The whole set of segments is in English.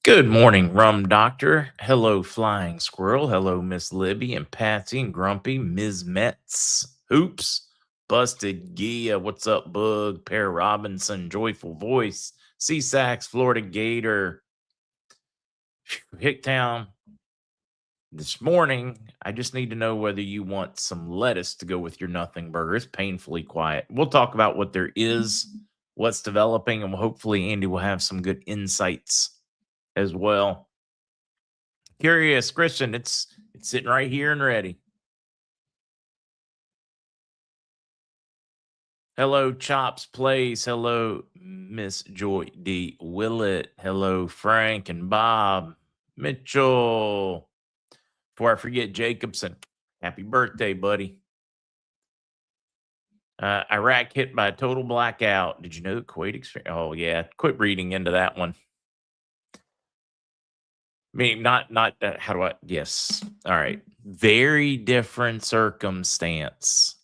Good morning, Rum Doctor. Hello, Flying Squirrel. Hello, Miss Libby and Patsy and Grumpy, Ms. Metz. Hoops. Busted Gia. What's up, Bug? Pear Robinson. Joyful Voice. Sea Sax, Florida Gator. Hicktown. This morning, I just need to know whether you want some lettuce to go with your nothing burger. It's painfully quiet. We'll talk about what there is, what's developing, and hopefully Andy will have some good insights as well. Curious Christian, it's sitting right here and ready. Hello, Chops Place. Hello, Miss Joy D. Willett. Hello, Frank and Bob. Mitchell. Before I forget, Jacobson. Happy birthday, buddy. Iraq hit by a total blackout. Did you know Kuwait experience? Oh yeah, quit reading into that one. I mean, not how do I? Yes. All right. Very different circumstance.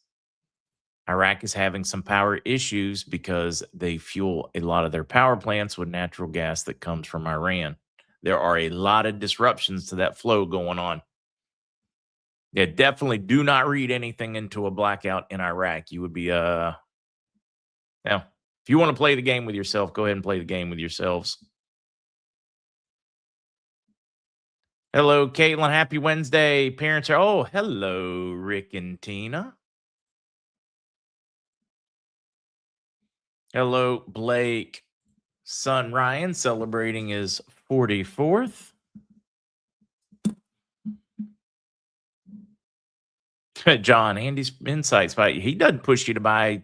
Iraq is having some power issues because they fuel a lot of their power plants with natural gas that comes from Iran. There are a lot of disruptions to that flow going on. Yeah, definitely do not read anything into a blackout in Iraq. You would be now if you want to play the game with yourself, go ahead and play the game with yourselves. Hello, Caitlin. Happy Wednesday. Parents are hello, Rick and Tina. Hello, Blake. Son Ryan celebrating his 44th. John, Andy's insights by he doesn't push you to buy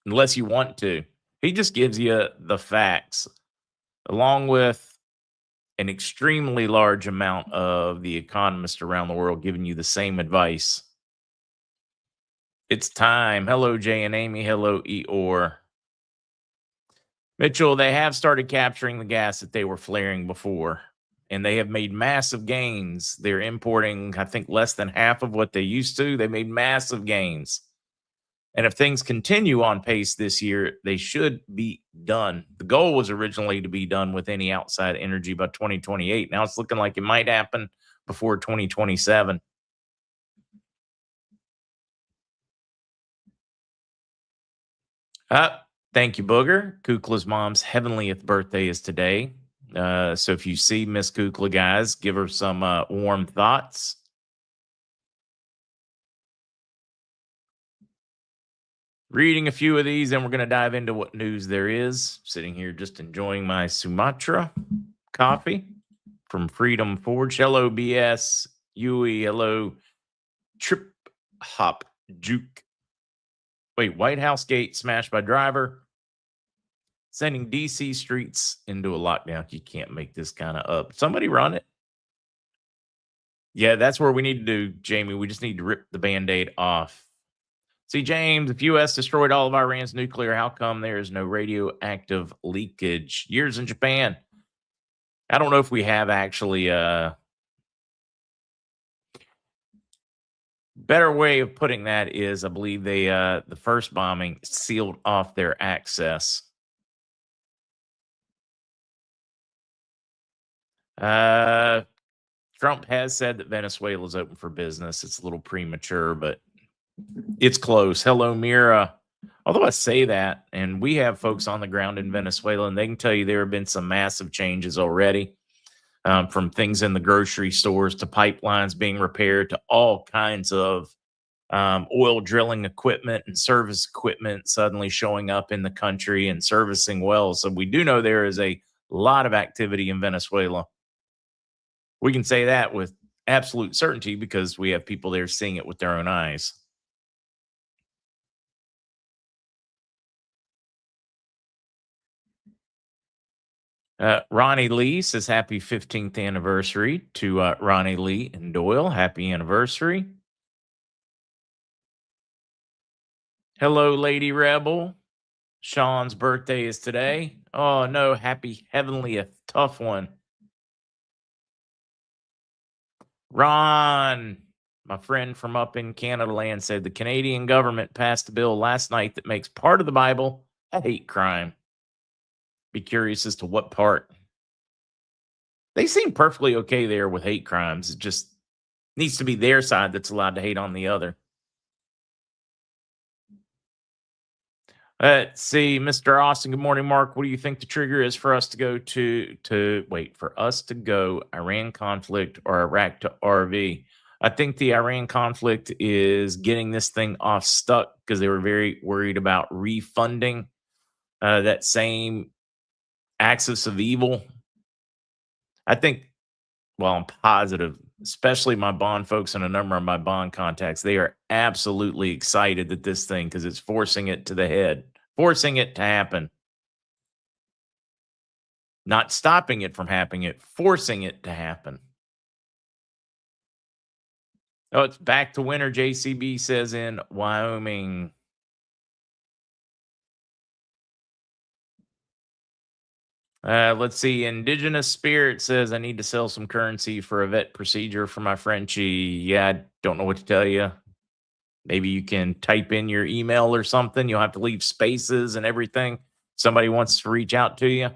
unless you want to. He just gives you the facts along with an extremely large amount of the economists around the world giving you the same advice. It's time. Hello, Jay and Amy. Hello, Eeyore. Mitchell, they have started capturing the gas that they were flaring before, and they have made massive gains. They're importing, I think, less than half of what they used to. They made massive gains. And if things continue on pace this year, they should be done. The goal was originally to be done with any outside energy by 2028. Now it's looking like it might happen before 2027. Thank you, Booger. Kukla's mom's 70th birthday is today. So if you see Miss Kukla, guys, give her some warm thoughts. Reading a few of these, and we're going to dive into what news there is. Sitting here just enjoying my Sumatra coffee from Freedom Forge. Hello, BS. Yui. Hello, Trip Hop Juke. Wait, White House gate smashed by driver. Sending DC streets into a lockdown. You can't make this kind of up. Somebody run it. Yeah, that's where we need to do, Jamie. We just need to rip the band-aid off. See, James, if U.S. destroyed all of Iran's nuclear, how come there is no radioactive leakage? Years in Japan. I don't know if we have actually better way of putting that is I believe they the first bombing sealed off their access. Trump has said that Venezuela is open for business. It's a little premature, but it's close. Hello, Mira. Although I say that, and we have folks on the ground in Venezuela, and they can tell you there have been some massive changes already, from things in the grocery stores to pipelines being repaired to all kinds of oil drilling equipment and service equipment suddenly showing up in the country and servicing wells. So we do know there is a lot of activity in Venezuela. We can say that with absolute certainty because we have people there seeing it with their own eyes. Ronnie Lee says happy 15th anniversary to Ronnie Lee and Doyle. Happy anniversary. Hello, Lady Rebel. Sean's birthday is today. Oh, no. Happy Heavenly, a tough one. Ron, my friend from up in Canada land, said the Canadian government passed a bill last night that makes part of the Bible a hate crime. Be curious as to what part. They seem perfectly okay there with hate crimes. It just needs to be their side that's allowed to hate on the other. Let's see, Mr. Austin. Good morning, Mark. What do you think the trigger is for us to go to wait for us to go Iran conflict or Iraq to RV? I think the Iran conflict is getting this thing off stuck because they were very worried about refunding that same axis of evil. I think, well, I'm positive, especially my bond folks and a number of my bond contacts, they are absolutely excited that this thing, because it's forcing it to the head, forcing it to happen, not stopping it from happening, it forcing it to happen. Oh, it's back to winter, JCB says in Wyoming. Let's see. Indigenous Spirit says I need to sell some currency for a vet procedure for my Frenchie. Yeah, I don't know what to tell you. Maybe you can type in your email or something. You'll have to leave spaces and everything. Somebody wants to reach out to you.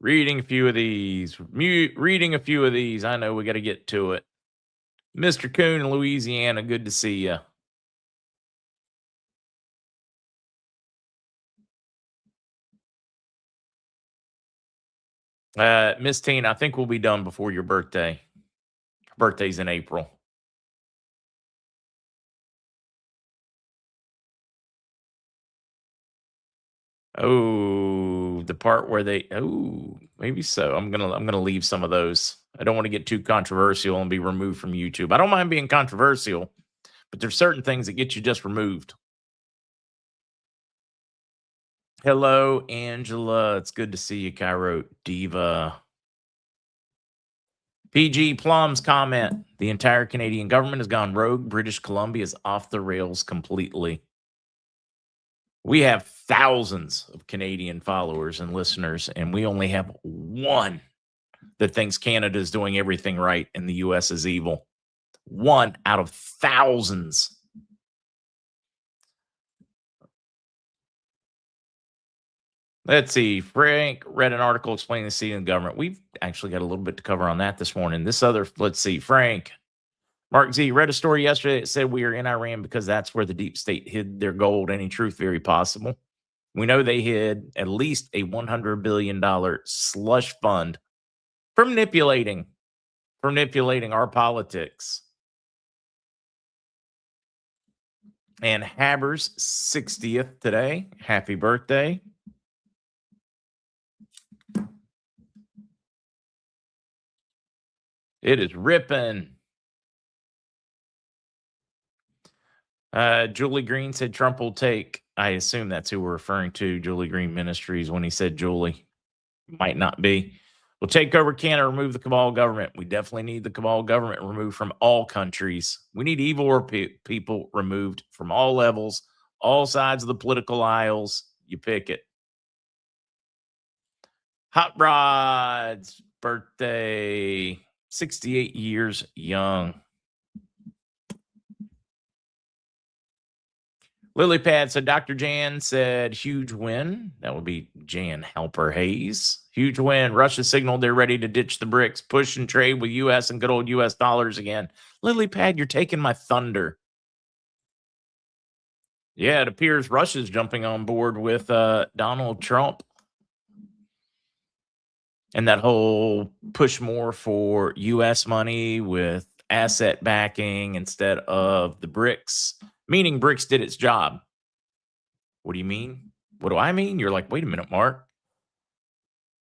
Reading a few of these. Reading a few of these. I know we got to get to it. Mr. Coon in Louisiana, good to see you. Miss Tina, I think we'll be done before your birthday. Her birthday's in April. Oh, the part where they maybe so. I'm gonna leave some of those. I don't want to get too controversial and be removed from YouTube. I don't mind being controversial, but there's certain things that get you just removed. Hello, Angela. It's good to see you, Cairo Diva. PG Plum's comment. The entire Canadian government has gone rogue. British Columbia is off the rails completely. We have thousands of Canadian followers and listeners, and we only have one that thinks Canada is doing everything right and the US is evil. One out of thousands. Let's see. Frank read an article explaining the seat of the government. We've actually got a little bit to cover on that this morning. Let's see. Frank, MarkZ read a story yesterday that said we are in Iran because that's where the deep state hid their gold. Any truth? Very possible. We know they hid at least a $100 billion slush fund for manipulating our politics. And Haber's 60th today. Happy birthday. It is ripping. Julie Green said Trump will take, I assume that's who we're referring to, Julie Green Ministries, when he said Julie. Might not be. We'll take over Canada, remove the cabal government. We definitely need the cabal government removed from all countries. We need evil people removed from all levels, all sides of the political aisles. You pick it. Hot Rod's birthday, 68 years young. Lily Pad said Dr. Jan said huge win. That would be Jan Halper Hayes. Huge win. Russia signaled they're ready to ditch the BRICS, push and trade with U.S. and good old U.S. dollars again. Lily Pad, you're taking my thunder. Yeah, it appears Russia's jumping on board with Donald Trump and that whole push more for U.S. money with asset backing instead of the BRICS, meaning BRICS did its job. What do you mean? What do I mean? You're like, wait a minute, Mark.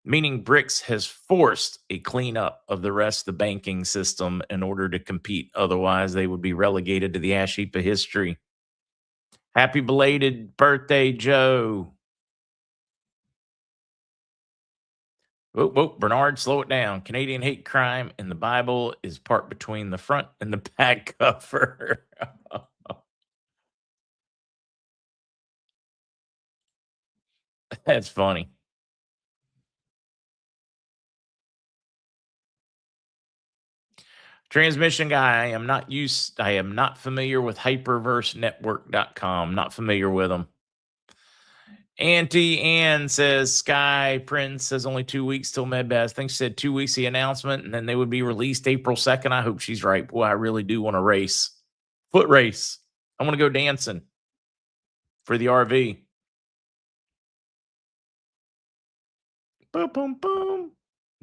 Meaning BRICS has forced a cleanup of the rest of the banking system in order to compete. Otherwise, they would be relegated to the ash heap of history. Happy belated birthday, Joe. Whoa, whoa, Bernard, slow it down. Canadian hate crime in the Bible is part between the front and the back cover. That's funny. Transmission guy, I am not familiar with hyperversenetwork.com. Not familiar with them. Auntie Ann says Sky Prince says only 2 weeks till MedBaz. I think she said 2 weeks the announcement, and then they would be released April 2nd. I hope she's right. Boy, I really do want to race. Foot race. I want to go dancing for the RV. Boom, boom, boom.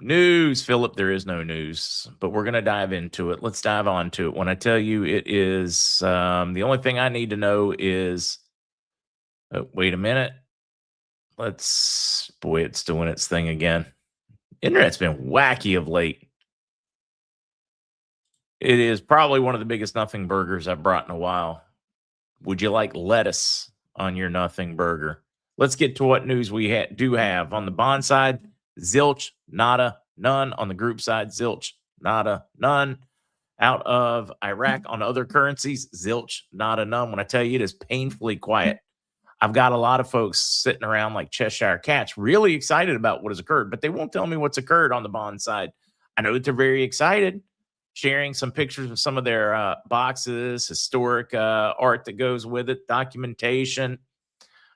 News, Philip. There is no news, but we're going to dive into it. Let's dive on to it. When I tell you it is, the only thing I need to know is, wait a minute. It's doing its thing again. Internet's been wacky of late. It is probably one of the biggest nothing burgers I've brought in a while. Would you like lettuce on your nothing burger? Let's get to what news we do have. On the bond side, zilch, nada, none. On the group side, zilch, nada, none. Out of Iraq on other currencies, zilch, nada, none. When I tell you it is painfully quiet, I've got a lot of folks sitting around like Cheshire Cats, really excited about what has occurred, but they won't tell me what's occurred on the bond side. I know that they're very excited, sharing some pictures of some of their boxes, historic art that goes with it, documentation.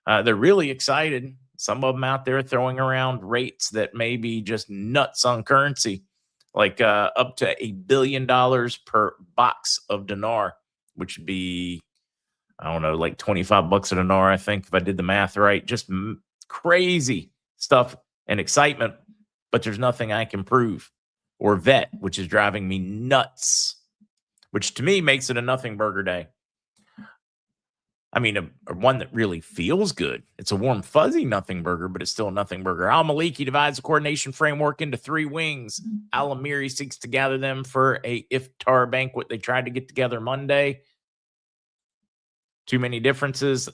They're really excited. Some of them out there throwing around rates that may be just nuts on currency, like up to $1 billion per box of dinar, which would be, I don't know, like 25 bucks a dinar, I think, if I did the math right. Just crazy stuff and excitement, but there's nothing I can prove or vet, which is driving me nuts, which to me makes it a nothing burger day. I mean, a one that really feels good. It's a warm, fuzzy nothing burger, but it's still a nothing burger. Al-Maliki divides the coordination framework into 3 wings. Al-Amiri seeks to gather them for a iftar banquet. They tried to get together Monday. Too many differences.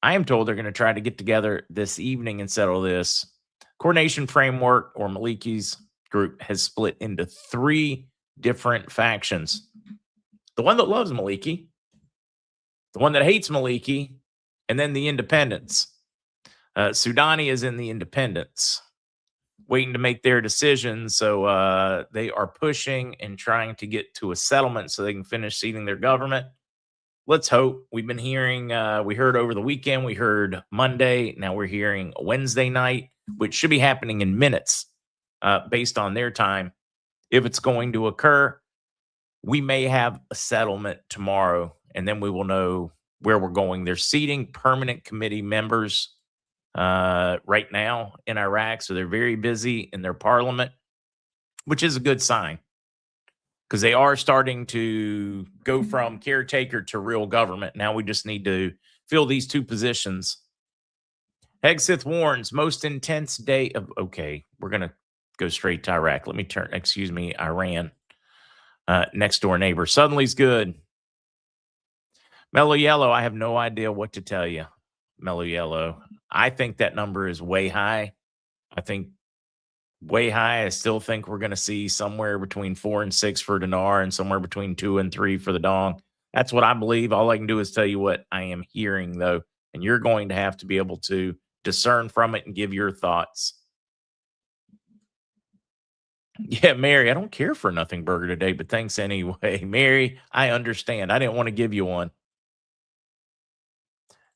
I am told they're going to try to get together this evening and settle this. Coordination framework, or Maliki's group, has split into 3 different factions. The one that loves Maliki, the one that hates Maliki, and then the independents. Sudani is in the independents, waiting to make their decision. So they are pushing and trying to get to a settlement so they can finish seating their government. Let's hope. We've been hearing, we heard over the weekend, we heard Monday. Now we're hearing Wednesday night, which should be happening in minutes based on their time. If it's going to occur, we may have a settlement tomorrow, and then we will know where we're going. They're seating permanent committee members right now in Iraq, so they're very busy in their parliament, which is a good sign because they are starting to go from caretaker to real government. Now we just need to fill these 2 positions. Hegseth warns most intense day of, okay, we're going to go straight to Iraq. Let me Iran. Next door neighbor. Suddenly's good. Mellow Yellow, I have no idea what to tell you. Mellow Yellow. I think that number is way high. I think way high. I still think we're going to see somewhere between 4 and 6 for dinar and somewhere between 2 and 3 for the dong. That's what I believe. All I can do is tell you what I am hearing, though. And you're going to have to be able to discern from it and give your thoughts. Yeah, Mary, I don't care for a nothing burger today, but thanks anyway. Mary, I understand. I didn't want to give you one.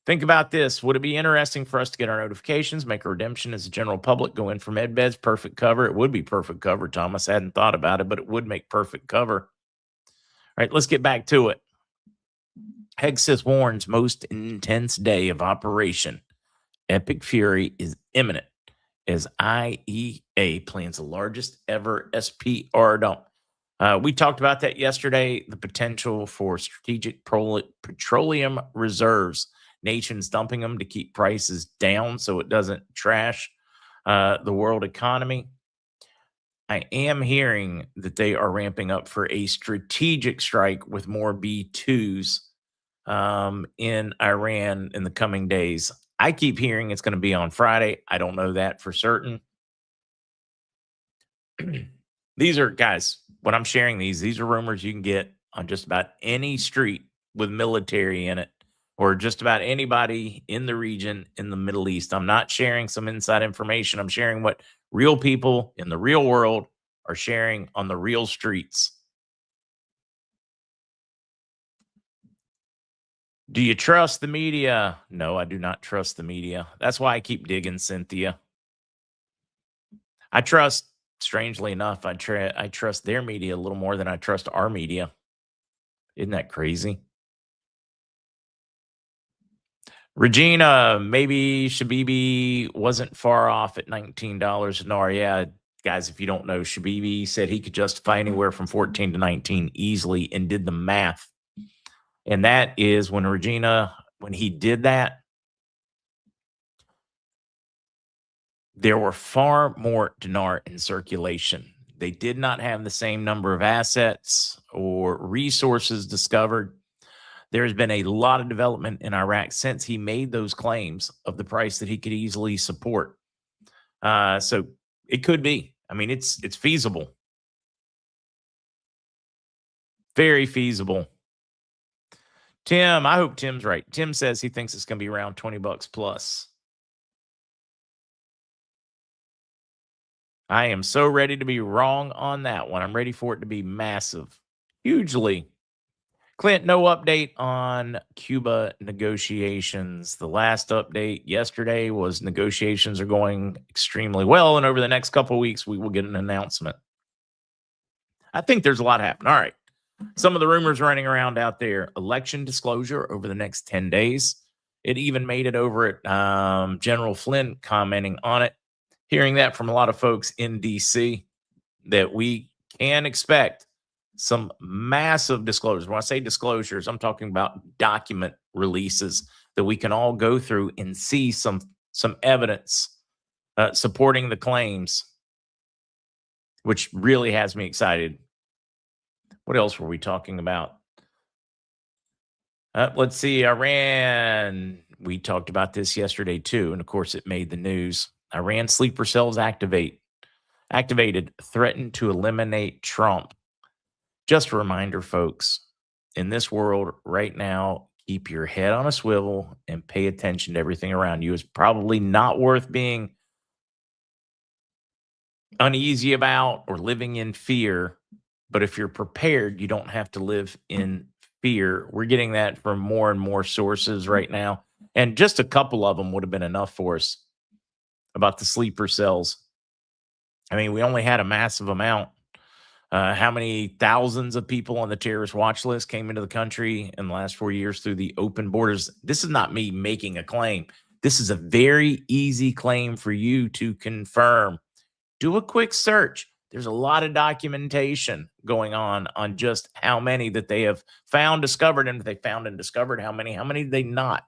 Think about this. Would it be interesting for us to get our notifications, make a redemption as a general public, go in for MedBeds, perfect cover? It would be perfect cover, Thomas. I hadn't thought about it, but it would make perfect cover. All right, let's get back to it. Hegseth warns most intense day of operation. Epic fury is imminent as IEA plans the largest ever SPR dump. We talked about that yesterday, the potential for strategic petroleum reserves. Nations dumping them to keep prices down so it doesn't trash the world economy. I am hearing that they are ramping up for a strategic strike with more B-2s in Iran in the coming days. I keep hearing it's going to be on Friday. I don't know that for certain. These are, guys, when I'm sharing these are rumors you can get on just about any street with military in it, or just about anybody in the region in the Middle East. I'm not sharing some inside information. I'm sharing what real people in the real world are sharing on the real streets. Do you trust the media? No, I do not trust the media. That's why I keep digging, Cynthia. I trust, strangely enough, I trust their media a little more than I trust our media. Isn't that crazy? Regina, maybe Shabibi wasn't far off at $19 an hour. Yeah, guys, if you don't know, Shabibi said he could justify anywhere from 14 to 19 easily and did the math. And that is when he did that, there were far more dinar in circulation. They did not have the same number of assets or resources discovered. There has been a lot of development in Iraq since he made those claims of the price that he could easily support. So it could be. I mean, it's feasible, very feasible. Tim, I hope Tim's right. Tim says he thinks it's going to be around $20 plus. I am so ready to be wrong on that one. I'm ready for it to be massive, hugely. Clint, no update on Cuba negotiations. The last update yesterday was negotiations are going extremely well, and over the next couple of weeks, we will get an announcement. I think there's a lot happening. All right. Some of the rumors running around out there: election disclosure over the next 10 days. It even made it over at General Flynn commenting on it. Hearing that from a lot of folks in DC, that we can expect some massive disclosures. When I say disclosures, I'm talking about document releases that we can all go through and see some evidence supporting the claims, which really has me excited. What else were we talking about? Let's see. Iran. We talked about this yesterday too, and of course, it made the news. Iran sleeper cells activated, threatened to eliminate Trump. Just a reminder, folks, in this world right now, keep your head on a swivel and pay attention to everything around you. It's probably not worth being uneasy about or living in fear. But if you're prepared, you don't have to live in fear. We're getting that from more and more sources right now. And just a couple of them would have been enough for us about the sleeper cells. I mean, we only had a massive amount. How many thousands of people on the terrorist watch list came into the country in the last 4 years through the open borders? This is not me making a claim. This is a very easy claim for you to confirm. Do a quick search. There's a lot of documentation going on just how many that they have found, discovered, and if they found and discovered how many did they not?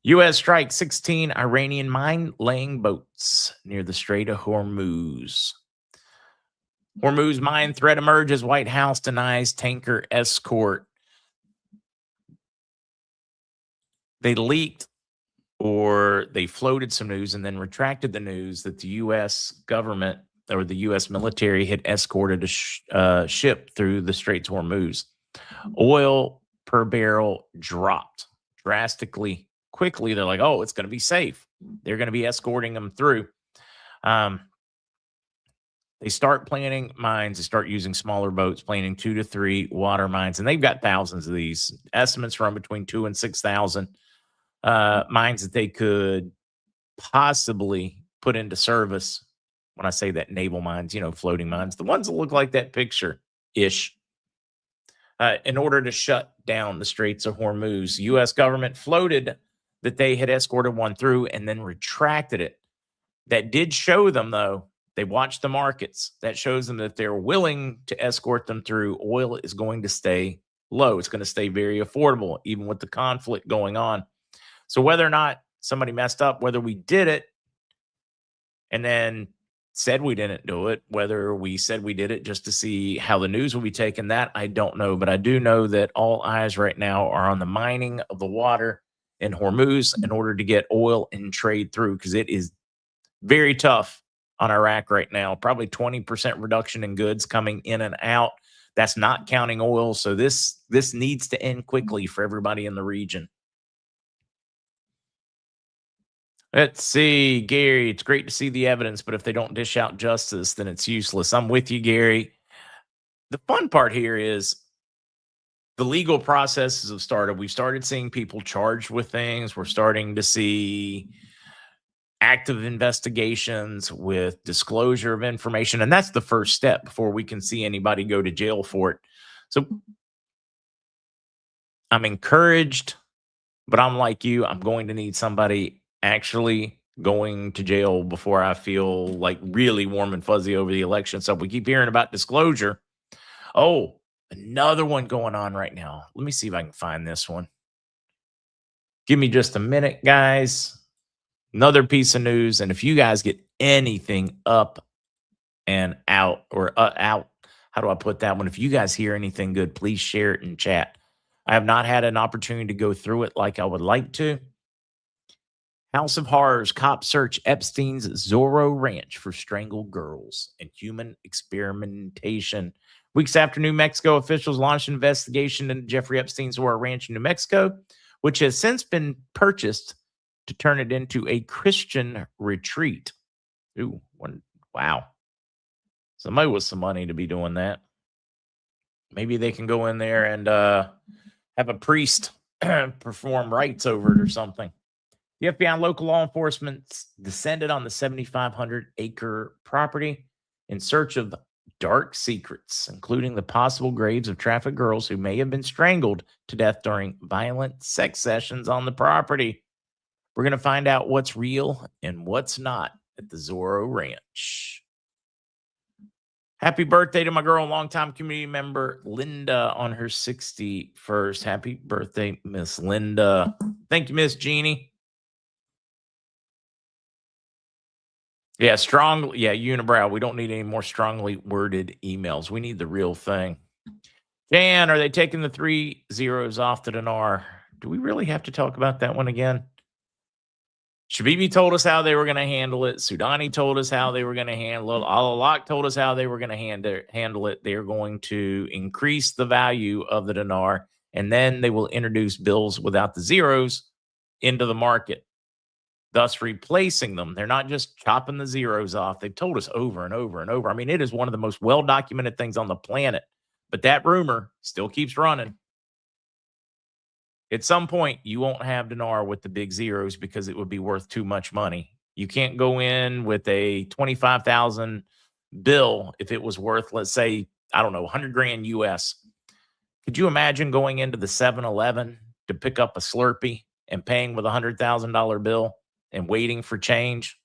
U.S. strikes 16 Iranian mine-laying boats near the Strait of Hormuz. Hormuz mine threat emerges. White House denies tanker escort. They leaked or they floated some news and then retracted the news that the U.S. government or the U.S. military had escorted a ship through the Straits of Hormuz. Oil per barrel dropped drastically quickly. They're like, oh, it's going to be safe. They're going to be escorting them through. They start planning mines. They start using smaller boats, planning 2 to 3 water mines, and they've got thousands of these. Estimates run between 2 and 6,000 mines that they could possibly put into service. When I say that, naval mines, floating mines, the ones that look like that picture ish. In order to shut down the Straits of Hormuz, U.S. government floated that they had escorted one through and then retracted it. That did show them, though, they watched the markets. That shows them that they're willing to escort them through. Oil is going to stay low. It's going to stay very affordable, even with the conflict going on. So whether or not somebody messed up, whether we did it and then said we didn't do it, whether we said we did it just to see how the news will be taken, that I don't know. But I do know that all eyes right now are on the mining of the water in Hormuz in order to get oil and trade through, because it is very tough on Iraq right now. Probably 20% reduction in goods coming in and out. That's not counting oil. So this needs to end quickly for everybody in the region. Let's see, Gary. It's great to see the evidence, but if they don't dish out justice, then it's useless. I'm with you, Gary. The fun part here is the legal processes have started. We've started seeing people charged with things. We're starting to see active investigations with disclosure of information. And that's the first step before we can see anybody go to jail for it. So I'm encouraged, but I'm like you. I'm going to need somebody actually going to jail before I feel like really warm and fuzzy over the election. So we keep hearing about disclosure. Oh, another one going on right now. Let me see if I can find this one. Give me just a minute, guys. Another piece of news. And if you guys get anything up and out or out, how do I put that one? If you guys hear anything good, please share it in chat. I have not had an opportunity to go through it like I would like to. House of Horrors cops search Epstein's Zorro Ranch for strangled girls and human experimentation. Weeks after New Mexico officials launched an investigation into Jeffrey Epstein's Zorro Ranch in New Mexico, which has since been purchased to turn it into a Christian retreat. Ooh, wow. Somebody with some money to be doing that. Maybe they can go in there and have a priest perform rites over it or something. The FBI and local law enforcement descended on the 7,500-acre property in search of dark secrets, including the possible graves of trafficked girls who may have been strangled to death during violent sex sessions on the property. We're going to find out what's real and what's not at the Zorro Ranch. Happy birthday to my girl, longtime community member Linda on her 61st. Happy birthday, Miss Linda. Thank you, Miss Jeannie. Yeah, strong. Yeah, unibrow. We don't need any more strongly worded emails. We need the real thing. Jan, are they taking the 3 zeros off the dinar? Do we really have to talk about that one again? Shabibi told us how they were going to handle it. Sudani told us how they were going to handle it. Al-Alaq told us how they were going to handle it. They're going to increase the value of the dinar, and then they will introduce bills without the zeros into the market, thus replacing them. They're not just chopping the zeros off. They've told us over and over and over. I mean, it is one of the most well-documented things on the planet, but that rumor still keeps running. At some point, you won't have dinar with the big zeros because it would be worth too much money. You can't go in with a 25,000 bill if it was worth, let's say, I don't know, 100 grand US. Could you imagine going into the 7-Eleven to pick up a Slurpee and paying with a $100,000 bill and waiting for change?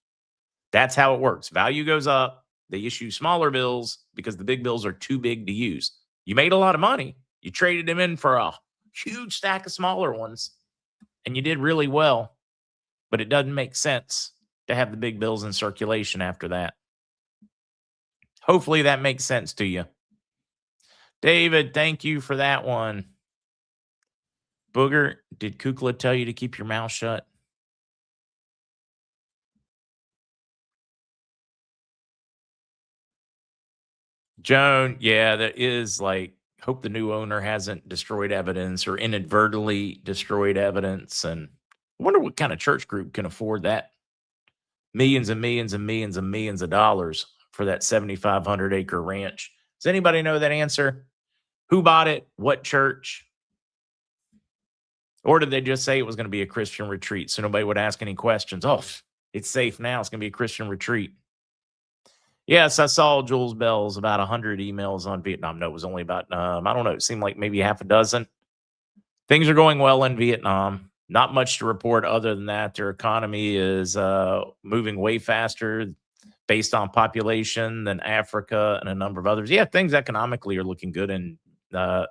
That's how it works. Value goes up. They issue smaller bills because the big bills are too big to use. You made a lot of money. You traded them in for a huge stack of smaller ones, and you did really well. But it doesn't make sense to have the big bills in circulation after that. Hopefully that makes sense to you. David, thank you for that one. Booger, did Kukla tell you to keep your mouth shut? Joan, yeah, that is like, hope the new owner hasn't destroyed evidence or inadvertently destroyed evidence. And I wonder what kind of church group can afford that. Millions and millions and millions and millions of dollars for that 7,500 acre ranch. Does anybody know that answer? Who bought it? What church? Or did they just say it was going to be a Christian retreat so nobody would ask any questions? Oh, it's safe now. It's going to be a Christian retreat. Yes, I saw Jules Bell's about 100 emails on Vietnam. No, it was only about, I don't know, it seemed like maybe half a dozen. Things are going well in Vietnam. Not much to report other than that. Their economy is moving way faster based on population than Africa and a number of others. Yeah, things economically are looking good in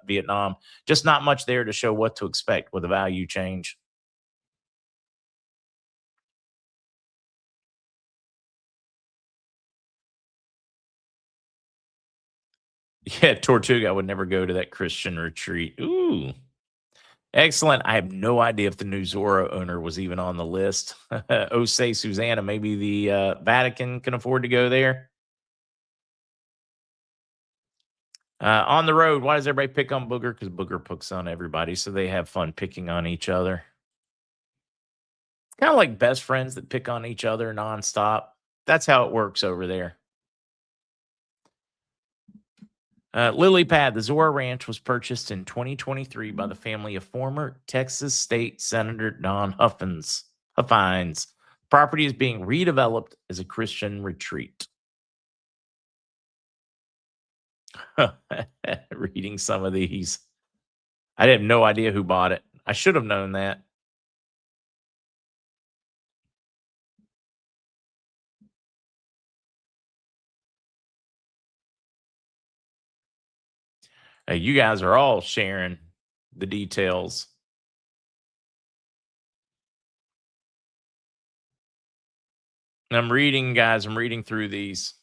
Vietnam. Just not much there to show what to expect with a value change. Yeah, Tortuga would never go to that Christian retreat. Ooh. Excellent. I have no idea if the new Zorro owner was even on the list. Oh, say Susanna, maybe the Vatican can afford to go there. On the road, why does everybody pick on Booger? Because Booger picks on everybody, so they have fun picking on each other. Kind of like best friends that pick on each other nonstop. That's how it works over there. Lily Pad, the Zora Ranch was purchased in 2023 by the family of former Texas State Senator Don Huffines. Property is being redeveloped as a Christian retreat. Reading some of these. I have no idea who bought it. I should have known that. You guys are all sharing the details. And I'm reading, guys. I'm reading through these.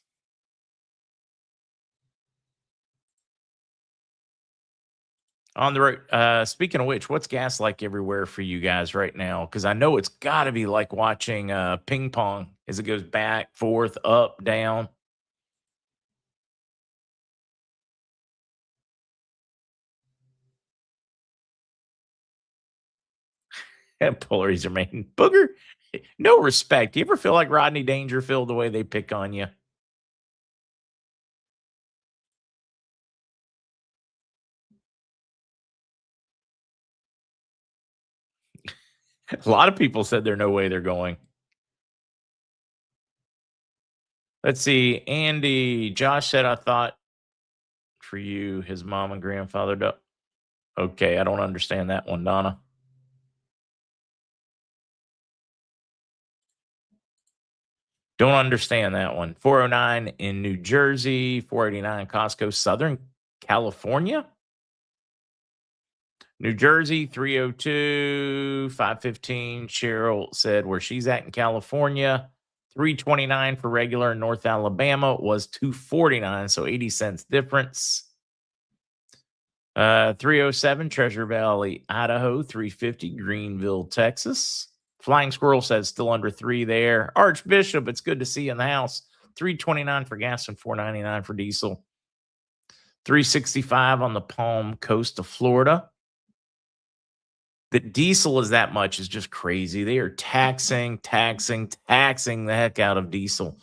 On the road. Speaking of which, what's gas like everywhere for you guys right now? Because I know it's got to be like watching ping pong as it goes back, forth, up, down. And Pullers are making booger. No respect. You ever feel like Rodney Dangerfield the way they pick on you? A lot of people said there's no way they're going. Let's see. Andy, Josh said, I thought for you, his mom and grandfather. Okay, I don't understand that one, Donna. Don't understand that one. 409 in New Jersey, 489 Costco, Southern California. New Jersey, 302, 515. Cheryl said where she's at in California. 329 for regular in North Alabama was 249, so 80 cents difference. 307 Treasure Valley, Idaho, 350 Greenville, Texas. Flying Squirrel says still under 3 there. Archbishop, it's good to see you in the house. 329 for gas and 499 for diesel. 365 on the Palm Coast of Florida. The diesel is that much is just crazy. They are taxing the heck out of diesel.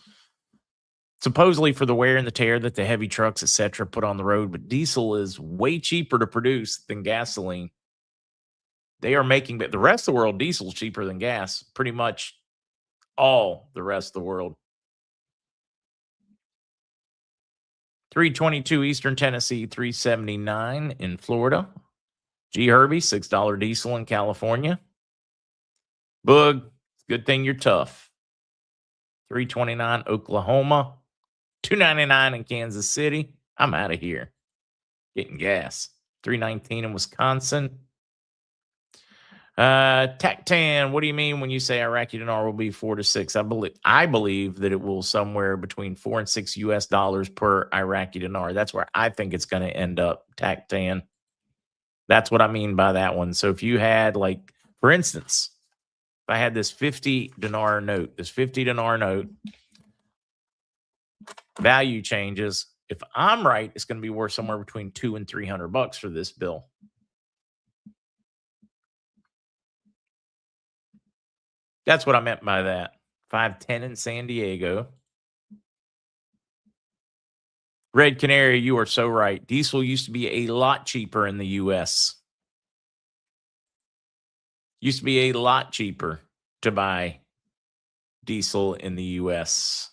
Supposedly for the wear and the tear that the heavy trucks, etc., put on the road, but diesel is way cheaper to produce than gasoline. They are making, but the rest of the world, diesel is cheaper than gas. Pretty much all the rest of the world. 322 Eastern Tennessee, 379 in Florida. G. Herbie, $6 diesel in California. Boog, good thing you're tough. 329 Oklahoma. 299 in Kansas City. I'm out of here. Getting gas. 319 in Wisconsin. Tactan, what do you mean when you say Iraqi dinar will be 4 to 6? I believe that it will somewhere between $4 and $6 US dollars per Iraqi dinar. That's where I think it's going to end up. Tactan. That's what I mean by that one. So if you had, like, for instance, if I had this 50 dinar note, value changes. If I'm right, it's going to be worth somewhere between $200 and $300 for this bill. That's what I meant by that. 510 in San Diego. Red Canary, you are so right. Diesel used to be a lot cheaper in the U.S. Used to be a lot cheaper to buy diesel in the U.S.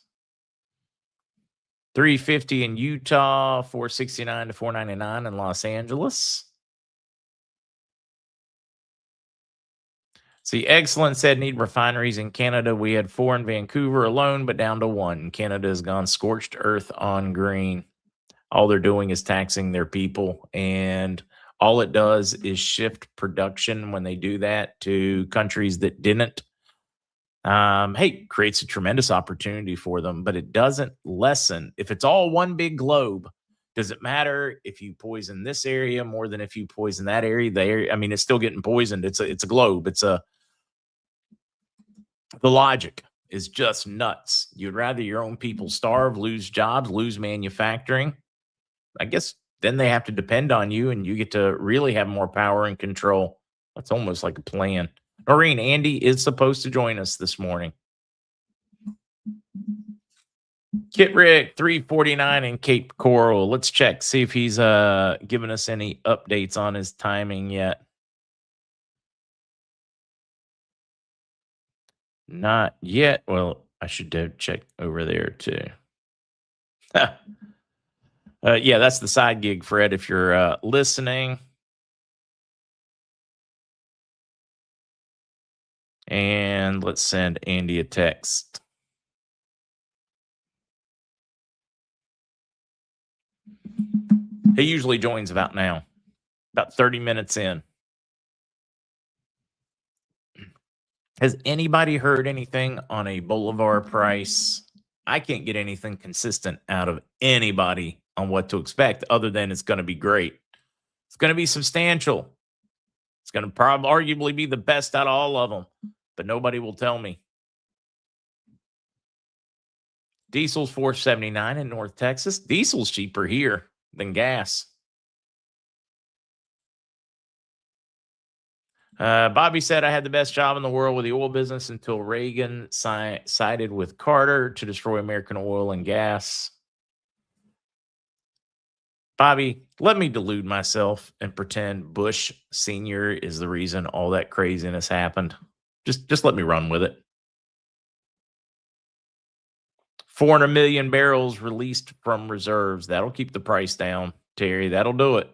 350 in Utah, 469 to 499 in Los Angeles. See, Excellent said need refineries in Canada. We had 4 in Vancouver alone, but down to 1. Canada has gone scorched earth on green. All they're doing is taxing their people, and all it does is shift production when they do that to countries that didn't. Creates a tremendous opportunity for them, but it doesn't lessen. If it's all one big globe, does it matter if you poison this area more than if you poison that area? It's still getting poisoned. It's a globe. The logic is just nuts. You'd rather your own people starve, lose jobs, lose manufacturing. I guess then they have to depend on you, and you get to really have more power and control. That's almost like a plan. Noreen, Andy is supposed to join us this morning. Kit Rick 349 in Cape Coral. Let's check, see if he's given us any updates on his timing yet. Not yet. Well, I should check over there too. Yeah, that's the side gig, Fred, if you're listening. And let's send Andy a text. He usually joins about now, about 30 minutes in. Has anybody heard anything on a Bolivar price? I can't get anything consistent out of anybody on what to expect other than it's going to be great. It's going to be substantial. It's going to probably arguably be the best out of all of them, but nobody will tell me. Diesel's $4.79 in North Texas. Diesel's cheaper here than gas. Bobby said, I had the best job in the world with the oil business until Reagan sided with Carter to destroy American oil and gas. Bobby, let me delude myself and pretend Bush Sr. is the reason all that craziness happened. Just let me run with it. 400 million barrels released from reserves. That'll keep the price down, Terry. That'll do it.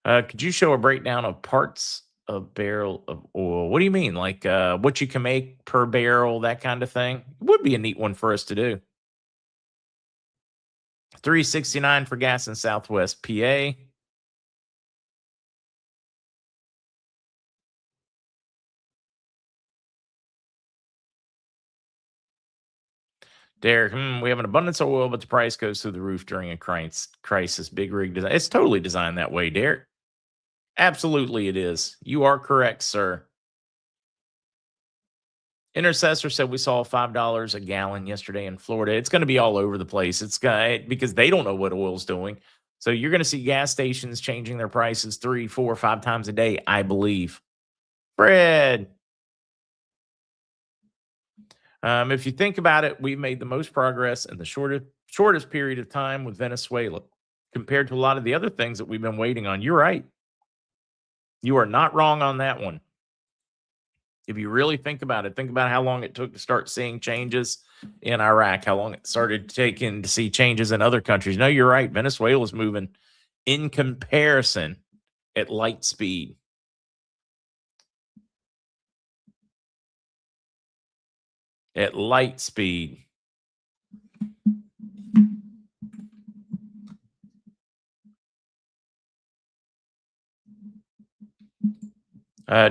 Could you show a breakdown of parts of barrel of oil? What do you mean? Like what you can make per barrel, that kind of thing? It would be a neat one for us to do. 369 for gas in Southwest PA. Derek, we have an abundance of oil, but the price goes through the roof during a crisis. Big rig design. It's totally designed that way, Derek. Absolutely, it is. You are correct, sir. Intercessor said we saw $5 a gallon yesterday in Florida. It's going to be all over the place. It's because they don't know what oil's doing. So you're going to see gas stations changing their prices 3, 4, 5 times a day, I believe. Fred. If you think about it, we've made the most progress in the shortest period of time with Venezuela compared to a lot of the other things that we've been waiting on. You're right. You are not wrong on that one. If you really think about it, think about how long it took to start seeing changes in Iraq, how long it started taking to see changes in other countries. No, you're right. Venezuela's moving in comparison at light speed. At light speed.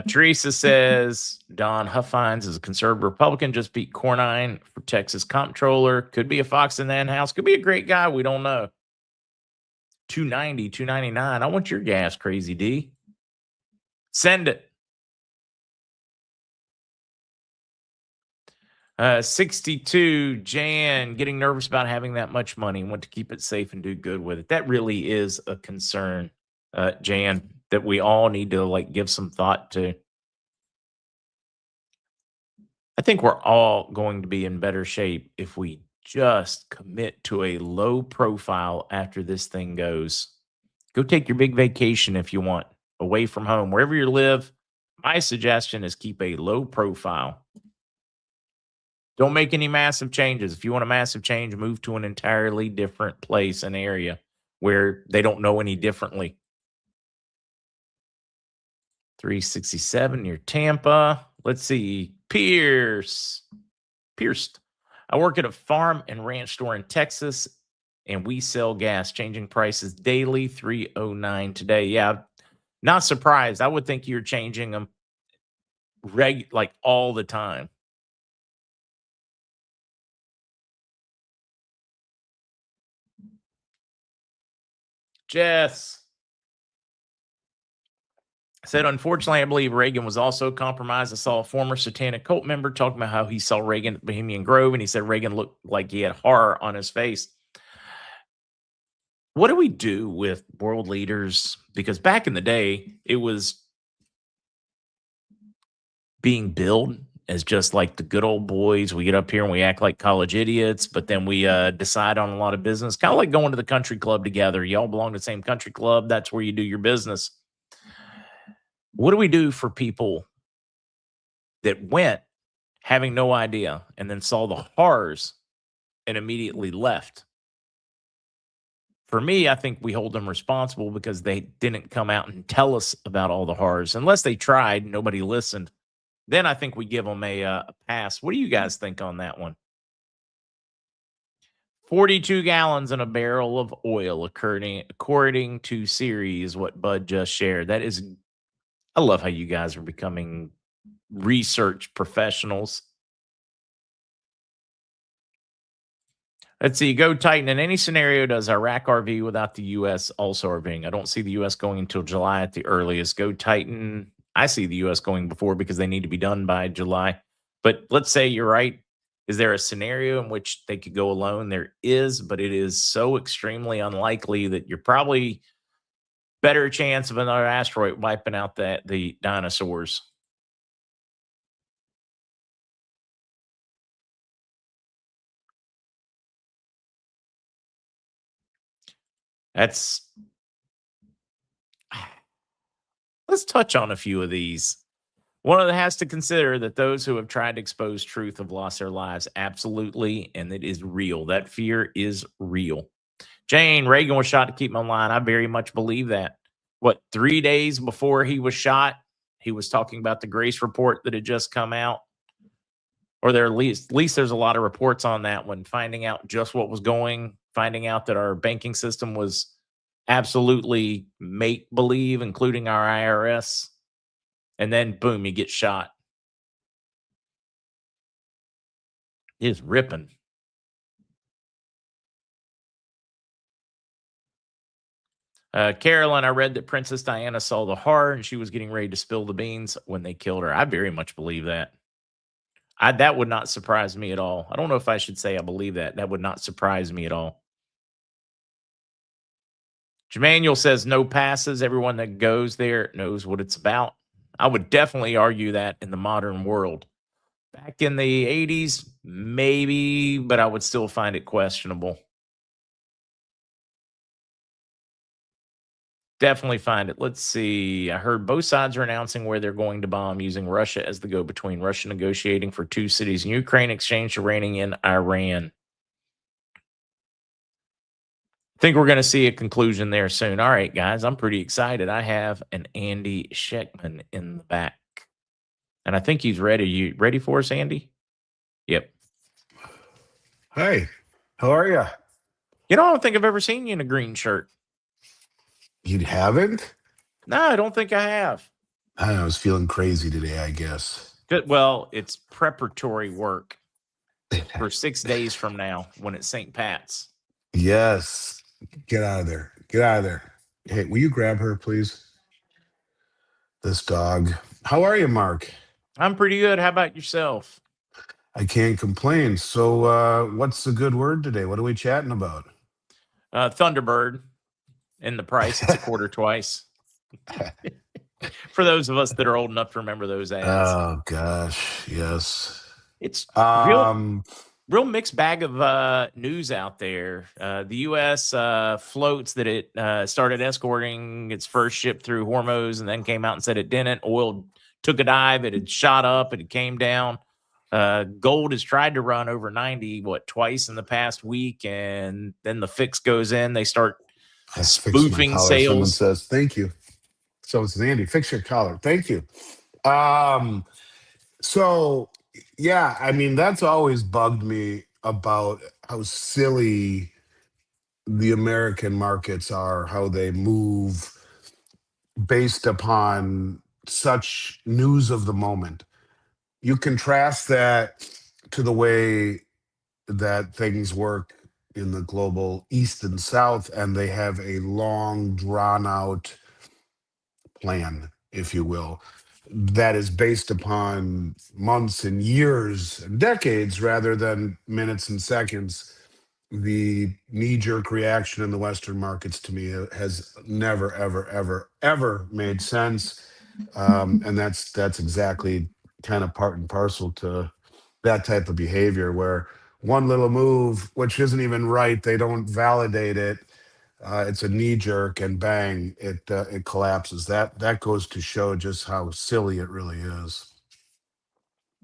Teresa says Don Huffines is a conservative Republican, just beat Cornine for Texas comptroller. Could be a fox in that house. Could be a great guy. We don't know. 290, 299. I want your gas, Crazy D. Send it. 62, Jan, getting nervous about having that much money, want to keep it safe and do good with it. That really is a concern, Jan, that we all need to give some thought to. I think we're all going to be in better shape if we just commit to a low profile after this thing goes. Go take your big vacation if you want, away from home, wherever you live. My suggestion is keep a low profile. Don't make any massive changes. If you want a massive change, move to an entirely different place and area where they don't know any differently. 367 near Tampa. Let's see. Pierced. I work at a farm and ranch store in Texas, and we sell gas, changing prices daily. 309 today. Yeah, not surprised. I would think you're changing them all the time. Jess said, unfortunately, I believe Reagan was also compromised. I saw a former satanic cult member talking about how he saw Reagan at Bohemian Grove, and he said Reagan looked like he had horror on his face. What do we do with world leaders? Because back in the day, it was being billed as just like the good old boys. We get up here and we act like college idiots, but then we decide on a lot of business, kind of like going to the country club together. Y'all belong to the same country club. That's where you do your business. What do we do for people that went having no idea and then saw the horrors and immediately left? For me, I think we hold them responsible because they didn't come out and tell us about all the horrors. Unless they tried, nobody listened. Then I think we give them a pass. What do you guys think on that one? 42 gallons in a barrel of oil, according to Siri, is what Bud just shared. That is, I love how you guys are becoming research professionals. Let's see. Go Titan. In any scenario, does Iraq RV without the U.S. also RVing? I don't see the U.S. going until July at the earliest. Go Titan. I see the U.S. going before because they need to be done by July. But let's say you're right. Is there a scenario in which they could go alone? There is, but it is so extremely unlikely that you're probably better chance of another asteroid wiping out the dinosaurs. Let's touch on a few of these. One of them has to consider that those who have tried to expose truth have lost their lives. Absolutely. And it is real. That fear is real. Jane, Reagan was shot to keep him online. I very much believe that. 3 days before he was shot, he was talking about the Grace report that had just come out. Or there at least there's a lot of reports on that one, finding out just what was finding out that our banking system was absolutely make believe, including our IRS. And then boom, he gets shot. It's ripping. Carolyn, I read that Princess Diana saw the horror and she was getting ready to spill the beans when they killed her. I very much believe that. That would not surprise me at all. I don't know if I should say I believe that. That would not surprise me at all. Jemanuel says no passes. Everyone that goes there knows what it's about. I would definitely argue that in the modern world. Back in the 80s, maybe, but I would still find it questionable. Definitely find it. Let's see. I heard both sides are announcing where they're going to bomb using Russia as the go-between. Russia negotiating for 2 cities in Ukraine, exchange to reigning in Iran. I think we're going to see a conclusion there soon. All right, guys, I'm pretty excited. I have an Andy Schectman in the back. And I think he's ready. You ready for us, Andy? Yep. Hey, how are you? I don't think I've ever seen you in a green shirt. You haven't? No, I don't think I have. I was feeling crazy today, I guess. Well, it's preparatory work for 6 days from now when it's St. Pat's. Yes. Get out of there. Get out of there. Hey, will you grab her, please? This dog. How are you, Mark? I'm pretty good. How about yourself? I can't complain. So, what's the good word today? What are we chatting about? Thunderbird in the price. It's a quarter twice. For those of us that are old enough to remember those ads. Oh, gosh. Yes. It's real mixed bag of news out there. The U.S. floats that it started escorting its first ship through Hormuz and then came out and said it didn't. Oil took a dive. It had shot up. It came down. Gold has tried to run over 90, twice in the past week. And then the fix goes in. They start spoofing sales. Someone says, thank you. Someone says, Andy, fix your collar. Thank you. So, yeah, I mean, that's always bugged me about how silly the American markets are, how they move based upon such news of the moment. You contrast that to the way that things work in the global East and South, and they have a long, drawn out plan, if you will, that is based upon months and years and decades rather than minutes and seconds. The knee-jerk reaction in the Western markets to me has never, ever, ever, ever made sense. And that's exactly kind of part and parcel to that type of behavior where one little move, which isn't even right, they don't validate it. It's a knee jerk, and bang, it collapses. That goes to show just how silly it really is.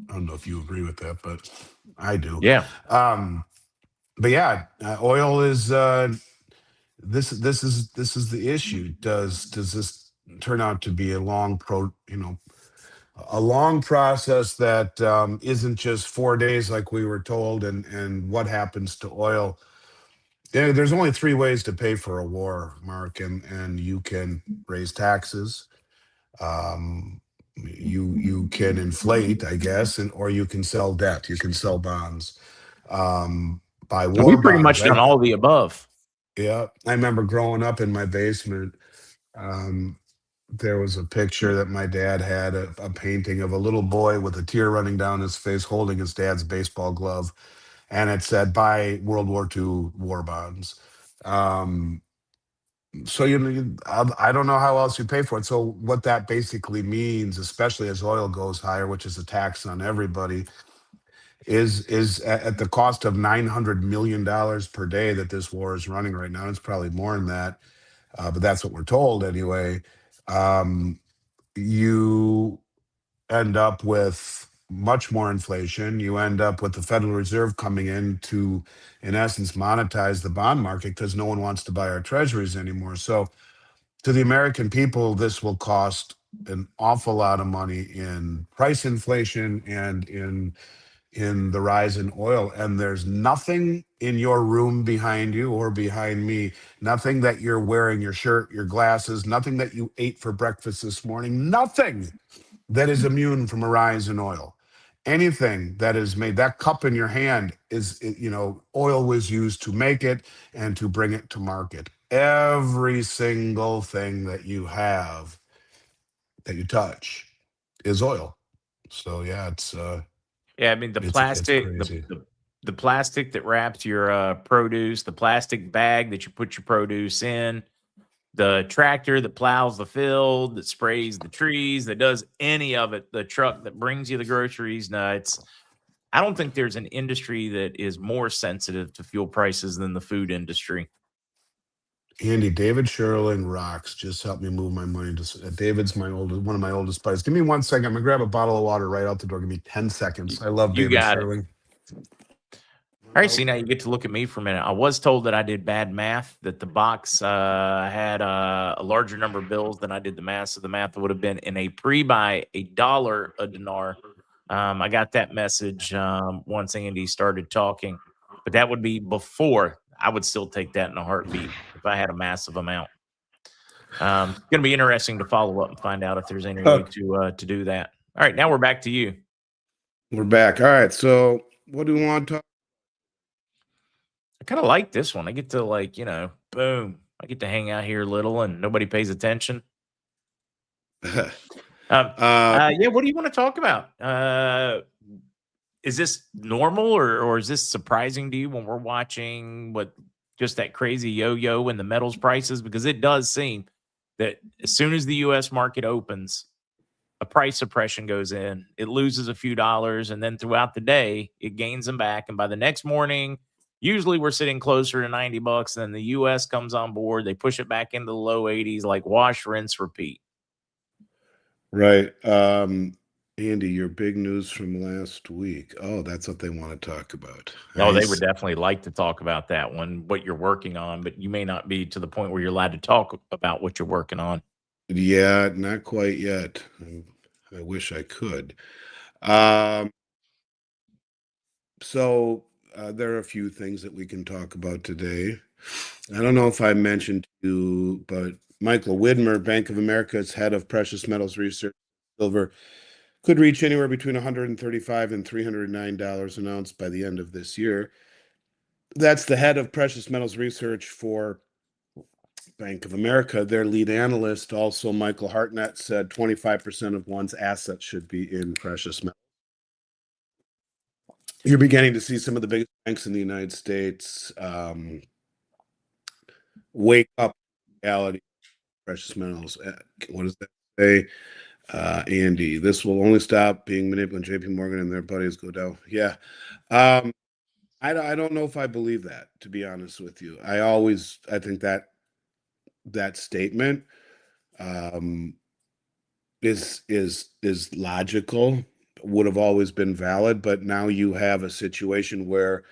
I don't know if you agree with that, but I do. Yeah. Um, but yeah, oil is this is the issue. Does this turn out to be a a long process that isn't just 4 days like we were told? And what happens to oil? Yeah, there's only three ways to pay for a war, Mark, and you can raise taxes, um, you can inflate, I guess, and or you can sell debt, you can sell bonds, um, buy And we war pretty bonds. much done all the above. Yeah, I remember growing up in my basement. Um, there was a picture that my dad had, a painting of a little boy with a tear running down his face holding his dad's baseball glove, and it said, "Buy World War II war bonds." Um, so I don't know how else you pay for it. So what that basically means, especially as oil goes higher, which is a tax on everybody, is at the cost of $900 million per day that this war is running right now. It's probably more than that, but that's what we're told anyway. Um, you end up with much more inflation. You end up with the Federal Reserve coming in to, in essence, monetize the bond market because no one wants to buy our treasuries anymore. So to the American people, this will cost an awful lot of money in price inflation and in the rise in oil. And there's nothing in your room behind you or behind me, nothing that you're wearing, your shirt, your glasses, nothing that you ate for breakfast this morning, nothing that is immune from a rise in oil. Anything that is made, that cup in your hand oil was used to make it and to bring it to market. Every single thing that you have, that you touch, is oil. So yeah, Yeah, I mean the it's plastic, crazy. the plastic that wraps your produce, the plastic bag that you put your produce in, the tractor that plows the field, that sprays the trees, that does any of it, the truck that brings you the groceries. No, I don't think there's an industry that is more sensitive to fuel prices than the food industry. Andy, David Sherlin rocks. Just help me move my money to David's one of my oldest buddies. Give me 1 second. I'm gonna grab a bottle of water right out the door. Give me 10 seconds. I love You David got it. Sherling. All right, see now you get to look at me for a minute. I was told that I did bad math, that the box had a larger number of bills than I did the math. So the math would have been in a pre-buy $1 a dinar. I got that message once Andy started talking, but that would be before. I would still take that in a heartbeat if I had a massive amount. It's going to be interesting to follow up and find out if there's any way Okay, to do that. All right, now we're back to you. we're back. All right. So what do we want to I kind of like this one. I get to boom. I get to hang out here a little and nobody pays attention. talk? Um, uh, yeah, what do you want to talk about? Is this normal or is this surprising to you when we're watching what just that crazy yo-yo in the metals prices? Because it does seem that as soon as the US market opens, a price suppression goes in, it loses a few dollars, and then throughout the day, it gains them back. And by the next morning, usually we're sitting closer to $90. Then the US comes on board, they push it back into the low 80s, like wash, rinse, repeat. right. Andy, your big news from last week. Oh, that's what they want to talk about. Oh, I they would see. definitely like to talk about that one, what you're working on, but you may not be to the point where you're allowed to talk about what you're working on. Yeah, not quite yet. I wish I could. Um, so there are a few things that we can talk about today. I don't know if I mentioned to you, but Michael Widmer, Bank of America's head of precious metals research, silver could reach anywhere between $135 and $309 an ounce by the end of this year. That's the head of precious metals research for Bank of America. Their lead analyst, also Michael Hartnett, said 25% of one's assets should be in precious metals. You're beginning to see some of the biggest banks in the United States wake up to reality of precious metals. What does that say? Andy, this will only stop being manipulated when JP Morgan and their buddies go down. Yeah. Um, I don't know if I believe that, to be honest with you. I think that statement um, is logical, would have always been valid, but now you have a situation where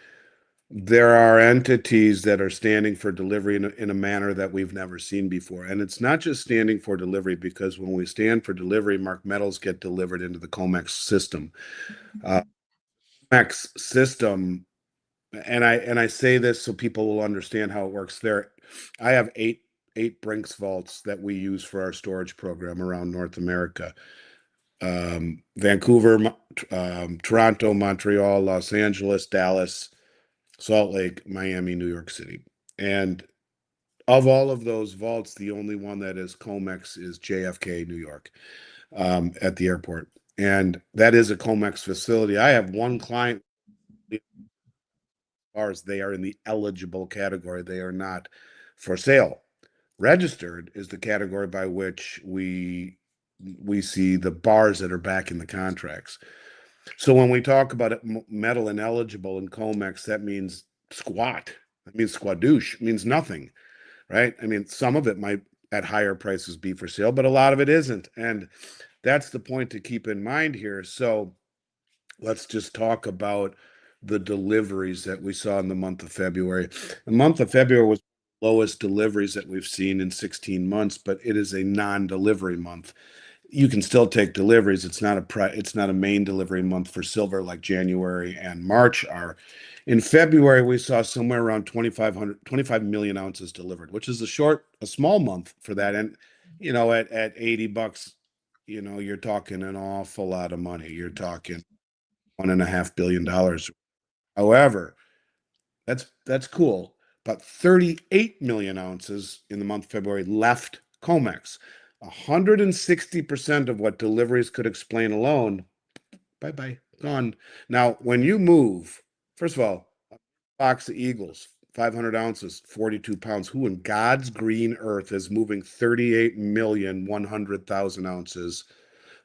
there are entities that are standing for delivery in a manner that we've never seen before. And it's not just standing for delivery, because when we stand for delivery, marked metals get delivered into the COMEX system. COMEX system, and I say this so people will understand how it works. I have eight Brinks vaults that we use for our storage program around North America. Vancouver, Toronto, Montreal, Los Angeles, Dallas, Salt Lake, Miami, New York City. And of all of those vaults, the only one that is COMEX is JFK, New York, at the airport. And that is a COMEX facility. I have one client, bars, they are in the eligible category. They are not for sale. Registered is the category by which we see the bars that are back in the contracts. So when we talk about it, metal ineligible in COMEX, that means squat. That means squadouche. It means nothing, right? I mean, some of it might at higher prices be for sale, but a lot of it isn't. And that's the point to keep in mind here. So let's just talk about the deliveries that we saw in the month of February. The month of February was the lowest deliveries that we've seen in 16 months, but it is a non-delivery month. You can still take deliveries. It's not a main delivery month for silver like January and March are. In February, we saw somewhere around 25 million ounces delivered, which is a small month for that. And at $80, you're talking an awful lot of money. You're talking $1.5 billion. However, that's cool. But 38 million ounces in the month of February left COMEX. 160% of what deliveries could explain alone, bye bye, gone. Now, when you move, first of all, a box of Eagles, 500 ounces, 42 pounds. Who in God's green earth is moving 38,100,000 ounces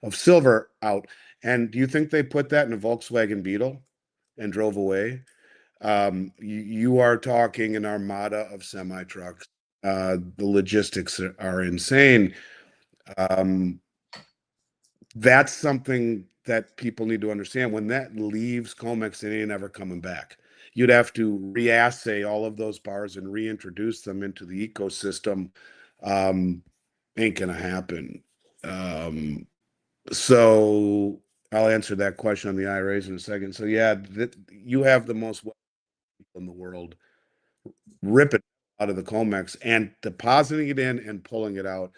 of silver out? And do you think they put that in a Volkswagen Beetle and drove away? You are talking an armada of semi trucks. The logistics are insane. Um, that's something that people need to understand. When that leaves COMEX, it ain't ever coming back. You'd have to reassay all of those bars and reintroduce them into the ecosystem. Um, ain't gonna happen. So I'll answer that question on the IRAs in a second. So yeah, you have the most wealthy people in the world ripping out of the COMEX and depositing it in and pulling it out.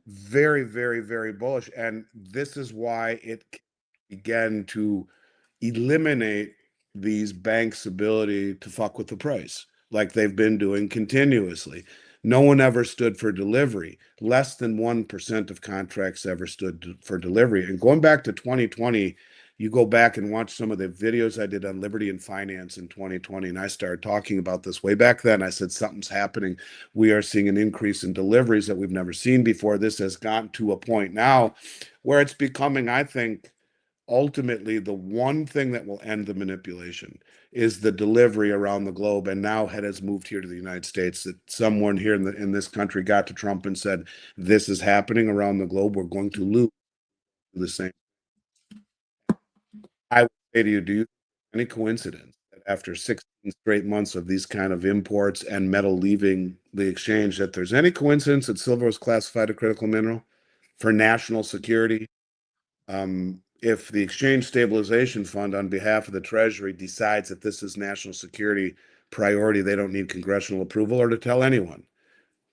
Very, very, very bullish. And this is why it began to eliminate these banks' ability to fuck with the price like they've been doing continuously. No one ever stood for delivery. Less than 1% of contracts ever stood for delivery. And going back to 2020, you go back and watch some of the videos I did on Liberty and Finance in 2020, and I started talking about this way back then. I said, something's happening. We are seeing an increase in deliveries that we've never seen before. This has gotten to a point now where it's becoming, I think, ultimately the one thing that will end the manipulation is the delivery around the globe. And now it has moved here to the United States, that someone here in this country got to Trump and said, this is happening around the globe. We're going to lose the same. I would say to you, do you any coincidence that after 16 straight months of these kind of imports and metal leaving the exchange, that there's any coincidence that silver was classified a critical mineral for national security? If the Exchange Stabilization Fund, on behalf of the Treasury, decides that this is national security priority, they don't need congressional approval or to tell anyone.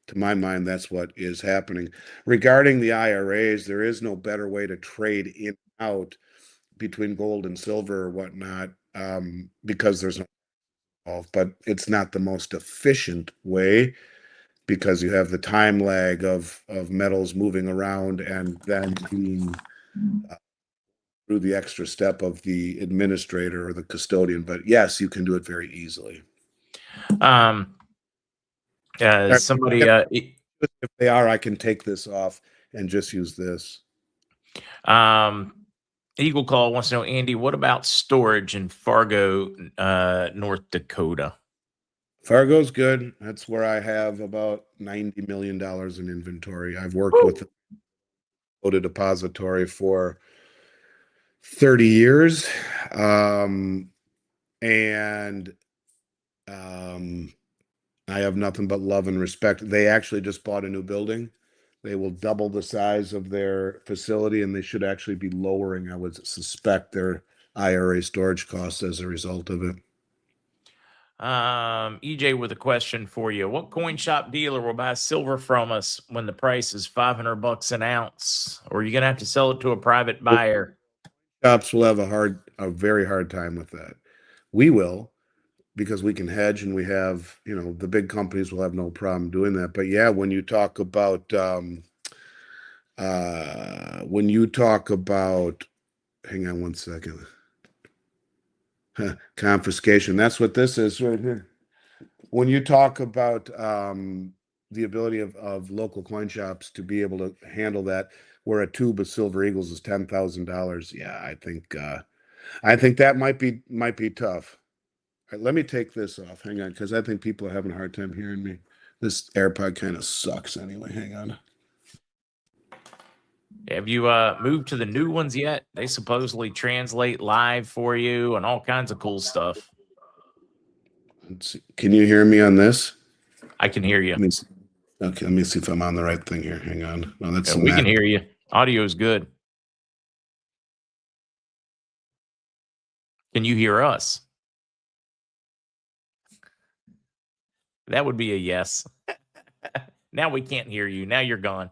To my mind, that's what is happening. Regarding the IRAs, there is no better way to trade in and out between gold and silver or whatnot, because there's no involved, but it's not the most efficient way because you have the time lag of metals moving around and then being through the extra step of the administrator or the custodian. But yes, you can do it very easily. Um, somebody, If they are, I can take this off and just use this. Eagle Call wants to know, Andy, what about storage in Fargo, North Dakota? Fargo's good. That's where I have about $90 million in inventory. I've worked with Woo! the loaded depository for 30 years. And I have nothing but love and respect. They actually just bought a new building. They will double the size of their facility, and they should actually be lowering, I would suspect, their IRA storage costs as a result of it. EJ with a question for you. What coin shop dealer will buy silver from us when the price is $500 an ounce? Or are you gonna have to sell it to a private buyer? Shops will have a very hard time with that. We will, because we can hedge and we have, the big companies will have no problem doing that. But yeah, when you talk about, hang on one second, confiscation, that's what this is right here. When you talk about the ability of local coin shops to be able to handle that, where a tube of Silver Eagles is $10,000, yeah, I think that might be tough. All right, let me take this off. Hang on, because I think people are having a hard time hearing me. This AirPod kind of sucks anyway. Hang on. Have you moved to the new ones yet? They supposedly translate live for you and all kinds of cool stuff. Let's see. Can you hear me on this? I can hear you. Okay, let me see if I'm on the right thing here. Hang on. No, that's the We can Mac. hear you. Audio is good. Can you hear us? That would be a yes. Now we can't hear you. Now you're gone.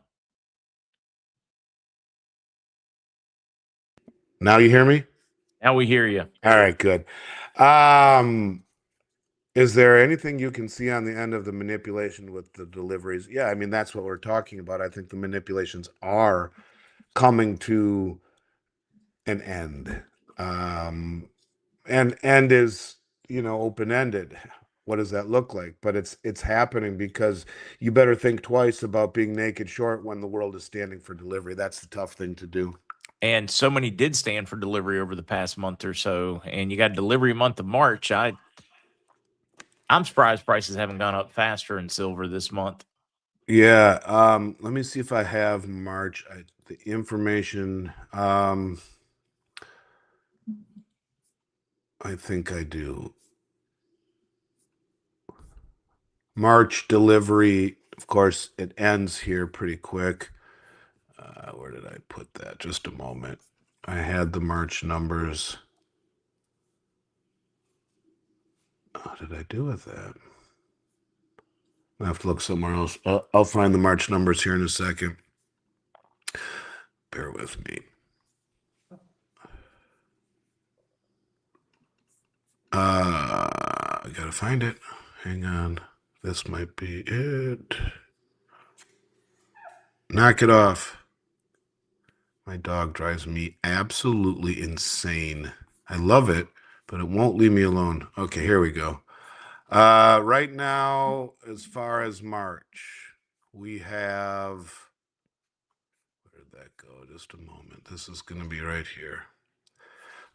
Now you hear me? Now we hear you. All right, good. Um, is there anything you can see on the end of the manipulation with the deliveries? Yeah, I mean, that's what we're talking about. I think the manipulations are coming to an end. And end is, open-ended. What does that look like? But it's happening because you better think twice about being naked short when the world is standing for delivery. That's the tough thing to do. And so many did stand for delivery over the past month or so. And you got delivery month of March. I'm surprised prices haven't gone up faster in silver this month. Yeah. Let me see if I have March. The information. I think I do. March delivery. Of course, it ends here pretty quick. Where did I put that? Just a moment. I had the March numbers. What did I do with that? I have to look somewhere else. I'll find the March numbers here in a second. Bear with me. I gotta find it. Hang on. This might be it. Knock it off. My dog drives me absolutely insane. I love it, but it won't leave me alone. Okay, here we go. Right now, as far as March, we have. Where did that go? Just a moment. This is going to be right here.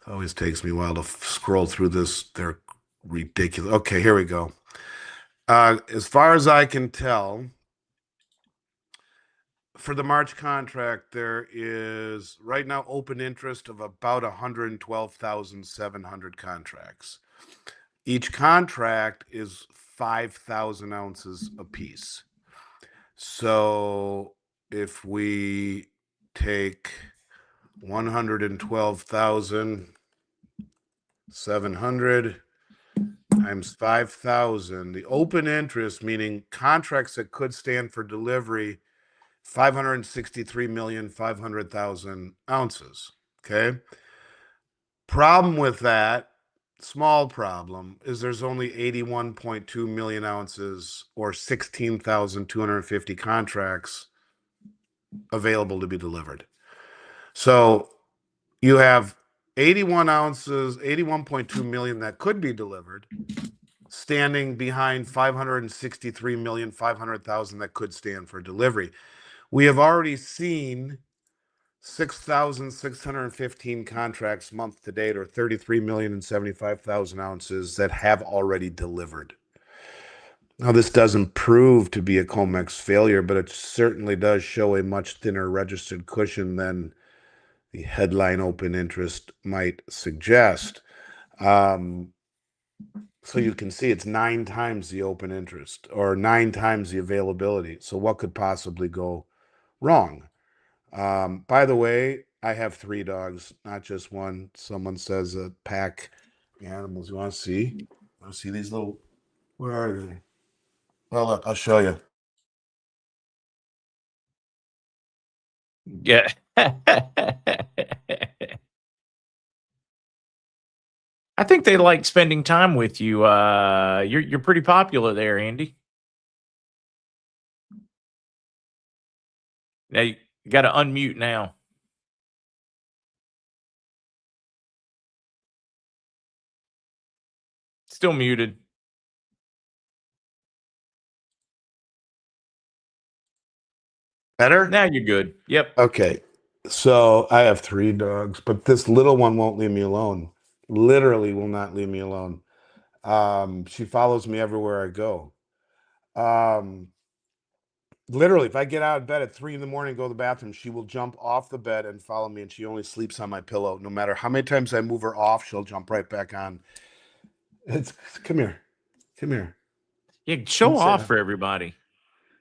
It always takes me a while to scroll through this. They're ridiculous. Okay, here we go. As far as I can tell, for the March contract, there is right now open interest of about 112,700 contracts. Each contract is 5,000 ounces apiece. So if we take 112,700 times 5,000, the open interest, meaning contracts that could stand for delivery, 563,500,000 ounces. Okay. Problem with that, small problem, is there's only 81.2 million ounces or 16,250 contracts available to be delivered. So you have 81 ounces, 81.2 million that could be delivered, standing behind 563,500,000 that could stand for delivery. We have already seen 6,615 contracts month to date, or 33,075,000 ounces that have already delivered. Now, this doesn't prove to be a COMEX failure, but it certainly does show a much thinner registered cushion than the headline open interest might suggest. So you can see it's 9 times the open interest, or 9 times the availability. So what could possibly go wrong? By the way, I have 3 dogs, not just one. Someone says a pack animals. You want to see? Want to see these little? Where are they? Well, look, I'll show you. Yeah. I think they like spending time with you. You're pretty popular there, Andy. Now you got to unmute now. Still muted. Better? Now you're good. Yep. Okay. So I have 3 dogs, but this little one won't leave me alone. Literally will not leave me alone. She follows me everywhere I go. Literally, if I get out of bed at 3 in the morning, go to the bathroom, she will jump off the bed and follow me, and she only sleeps on my pillow. No matter how many times I move her off, she'll jump right back on. It's come here. Come here. Yeah, Come show say off hi. for everybody.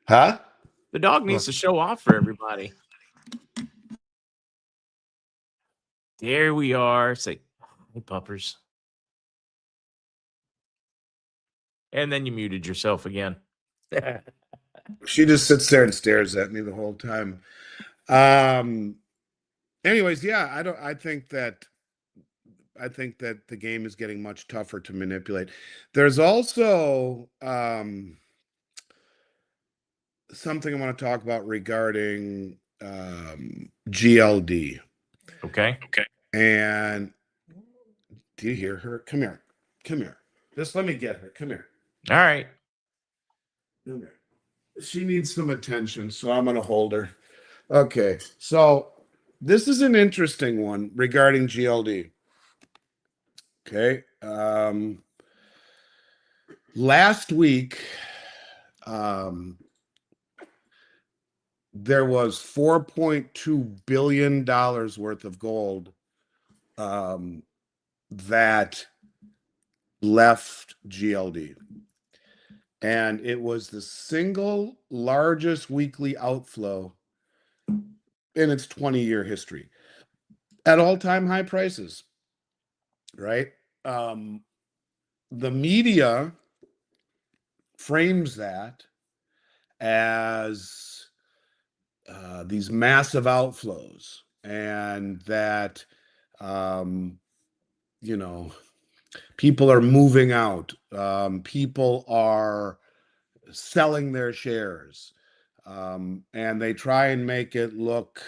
Huh? The dog needs Look. to show off for everybody. There we are. Say, hey, puppers. And then you muted yourself again. She just sits there and stares at me the whole time. Um anyways, yeah, I think that the game is getting much tougher to manipulate. There's also something I want to talk about regarding GLD. Okay. And do you hear her? Come here. Come here. Just let me get her. Come here. All right. Come here. She needs some attention, so I'm going to hold her. Okay. So this is an interesting one regarding GLD. Okay. Last week, there was $4.2 billion worth of gold that left GLD. And it was the single largest weekly outflow in its 20-year history at all-time high prices, right? The media frames that as these massive outflows, and that you know, people are moving out, people are selling their shares, and they try and make it look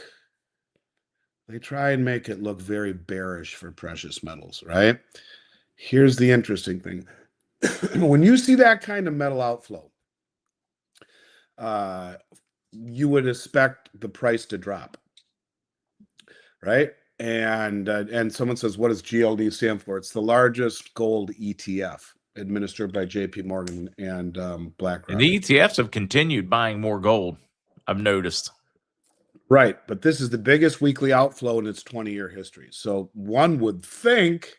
very bearish for precious metals, right? Here's the interesting thing. When you see that kind of metal outflow, you would expect the price to drop, right? And someone says, what does GLD stand for? It's the largest gold ETF administered by JP Morgan and And BlackRock. the ETFs have continued buying more gold, I've noticed. Right, but this is the biggest weekly outflow in its 20-year history. So one would think,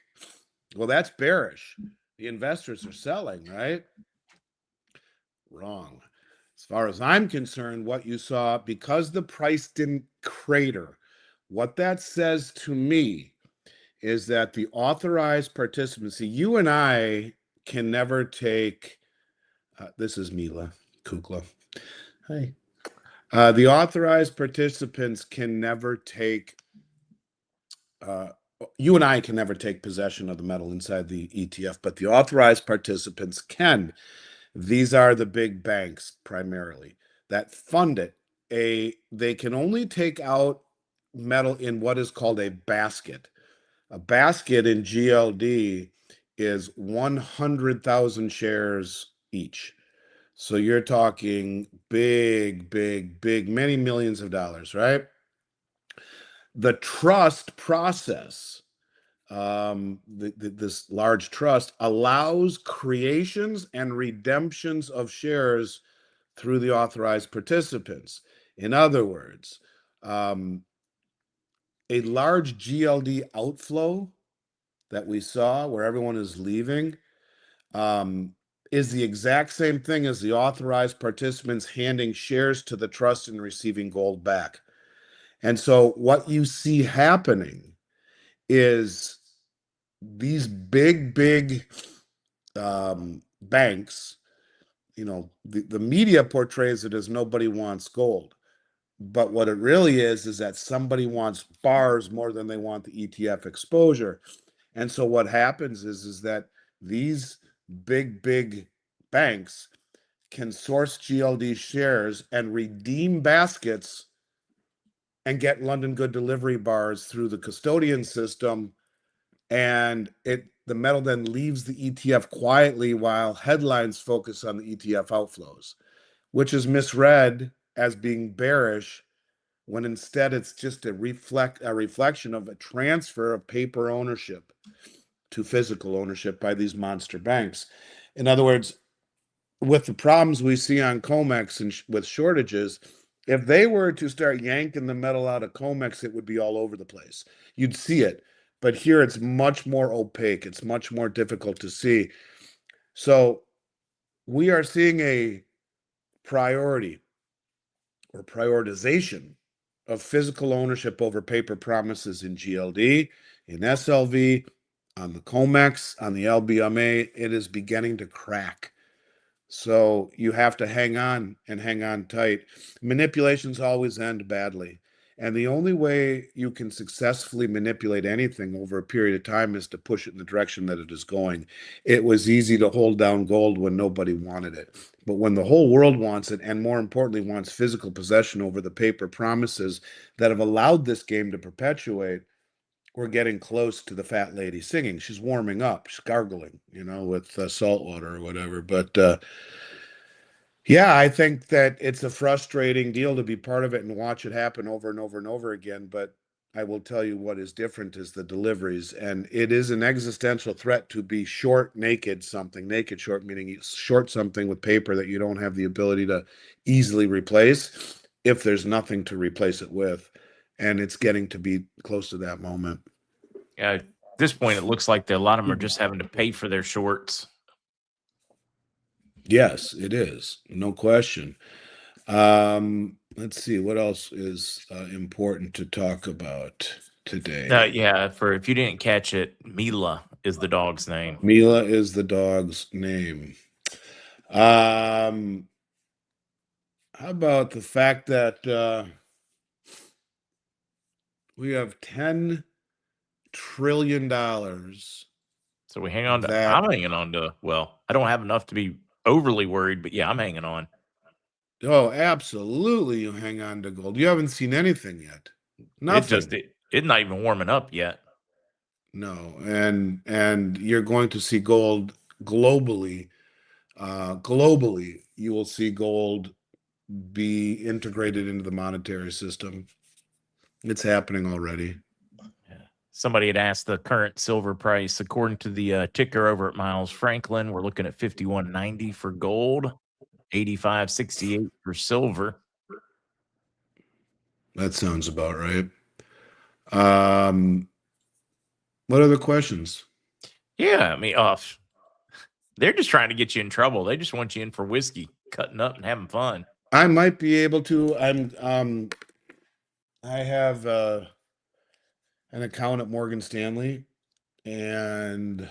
well, that's bearish. The investors are selling, right? Wrong. As far as I'm concerned, what you saw, because the price didn't crater, what that says to me is that the authorized participants, see, you and I can never take, this is Mila Kukla. Hi. The authorized participants can never take, you and I can never take possession of the metal inside the ETF, but the authorized participants can. These are the big banks primarily that fund it. They can only take out metal in what is called a basket. A basket in GLD is 100,000 shares each. So you're talking big, big, big, many millions of dollars, right? the trust process, this large trust allows creations and redemptions of shares through the authorized participants. In other words, a large GLD outflow that we saw where everyone is leaving um, is the exact same thing as the authorized participants handing shares to the trust and receiving gold back. And so what you see happening is these big banks, the media portrays it as nobody wants gold. But what it really is that somebody wants bars more than they want the ETF exposure. And so what happens is that these big banks can source GLD shares and redeem baskets and get London Good Delivery bars through the custodian system. And the metal then leaves the ETF quietly while headlines focus on the ETF outflows, which is misread as being bearish when instead it's just a reflection of a transfer of paper ownership to physical ownership by these monster banks. In other words, with the problems we see on COMEX and with shortages, if they were to start yanking the metal out of COMEX, it would be all over the place. You'd see it. But here it's much more opaque. It's much more difficult to see. So we are seeing a priority or prioritization of physical ownership over paper promises in GLD, in SLV, on the COMEX, on the LBMA. It is beginning to crack. So you have to hang on and hang on tight. Manipulations always end badly. And the only way you can successfully manipulate anything over a period of time is to push it in the direction that it is going. It was easy to hold down gold when nobody wanted it. But when the whole world wants it, and more importantly, wants physical possession over the paper promises that have allowed this game to perpetuate, we're getting close to the fat lady singing. She's warming up, she's gargling, with salt water or whatever. But yeah, I think that it's a frustrating deal to be part of it and watch it happen over and over and over again. But I will tell you what is different is the deliveries. And it is an existential threat to be short, naked something. Naked short, meaning you short something with paper that you don't have the ability to easily replace if there's nothing to replace it with. And it's getting to be close to that moment. At this point, it looks like a lot of them are just having to pay for their shorts. Yes, it is. No question. Let's see what else is important to talk about today. Yeah, for if you didn't catch it, Mila is the dog's name. Mila is the dog's name. How about the fact that we have $10 trillion So we hang on to. that I'm hanging on to. Well, I don't have enough to be overly worried, but yeah, I'm hanging on. oh, absolutely you hang on to gold. You haven't seen anything yet. Nothing. It's not even warming up yet. No. And you're going to see gold globally. Globally, you will see gold be integrated into the monetary system. It's happening already. Yeah. Somebody had asked the current silver price. According to the ticker over at Miles Franklin, we're looking at 51.90 for gold, 85.68 for silver. That sounds about right. What other questions? Yeah, I mean, they're just trying to get you in trouble. They just want you in for whiskey, cutting up and having fun. I might be able to. I have an account at Morgan Stanley, and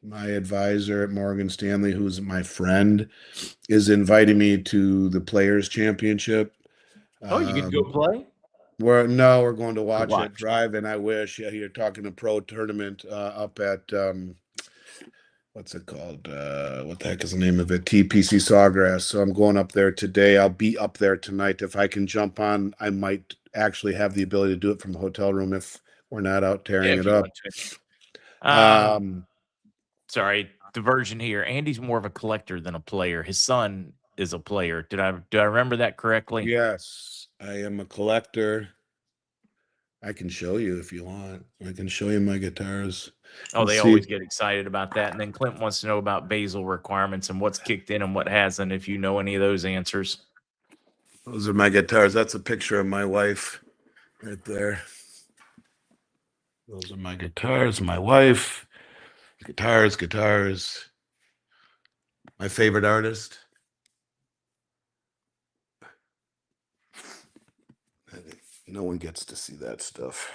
my advisor at Morgan Stanley, who's my friend, is inviting me to the Players Championship. Oh, you get to go Um, play? we're going to Or watch it watch? drive, and I wish. Yeah, you're talking a pro tournament up at what's it called? What the heck is the name of it? TPC Sawgrass. So I'm going up there today. I'll be up there tonight. If I can jump on, I might actually have the ability to do it from a hotel room if we're not out Yeah, tearing if it you up. want to. Sorry, diversion here. Andy's more of a collector than a player. His son is a player. Do I remember that correctly? Yes, I am a collector. I can show you if you want. I can show you my guitars. Oh, And they see. always get excited about that. And then Clint wants to know about basal requirements and what's kicked in and what hasn't, if you know any of those answers. Those are my guitars. That's a picture of my wife right there. Those are my guitars, my wife. Guitars. My favorite artist. No one gets to see that stuff.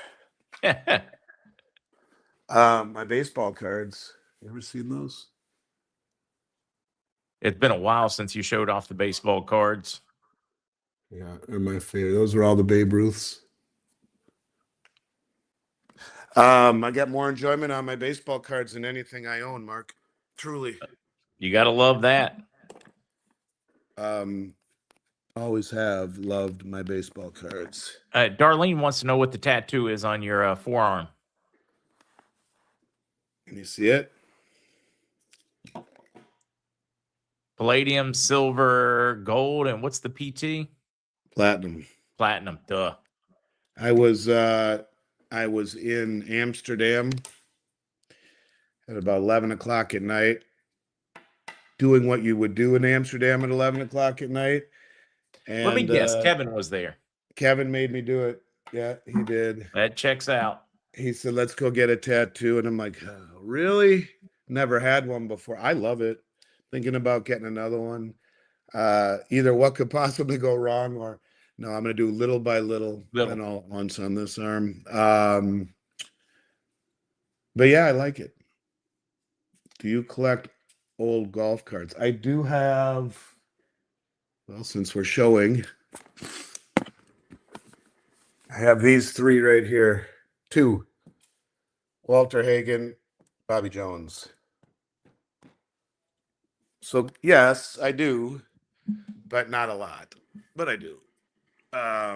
My baseball cards. You ever seen those? It's been a while since you showed off the baseball cards. Yeah, they're my favorite. Those are all the Babe Ruths. I get more enjoyment on my baseball cards than anything I own, Mark. Truly. You got to love that. Always have loved my baseball cards. Darlene wants to know what the tattoo is on your forearm. Can you see it? Palladium, silver, gold, and what's the PT? Platinum. Platinum. Duh. I was in Amsterdam at about 11 o'clock at night, doing what you would do in Amsterdam at 11 o'clock at night. And Let me guess. Kevin was there. Kevin made me do it. Yeah, he did. That checks out. He said, "Let's go get a tattoo." And I'm like, oh, really? Never had one before. I love it. Thinking about getting another one. Either what could possibly go wrong, or no, I'm going to do little by little, then all at once on this arm. But yeah, I like it. Do you collect old golf cards? I do have. Well, since we're showing, I have these three right here. Two. Walter Hagen, Bobby Jones. So yes, I do, but not a lot. But I do. I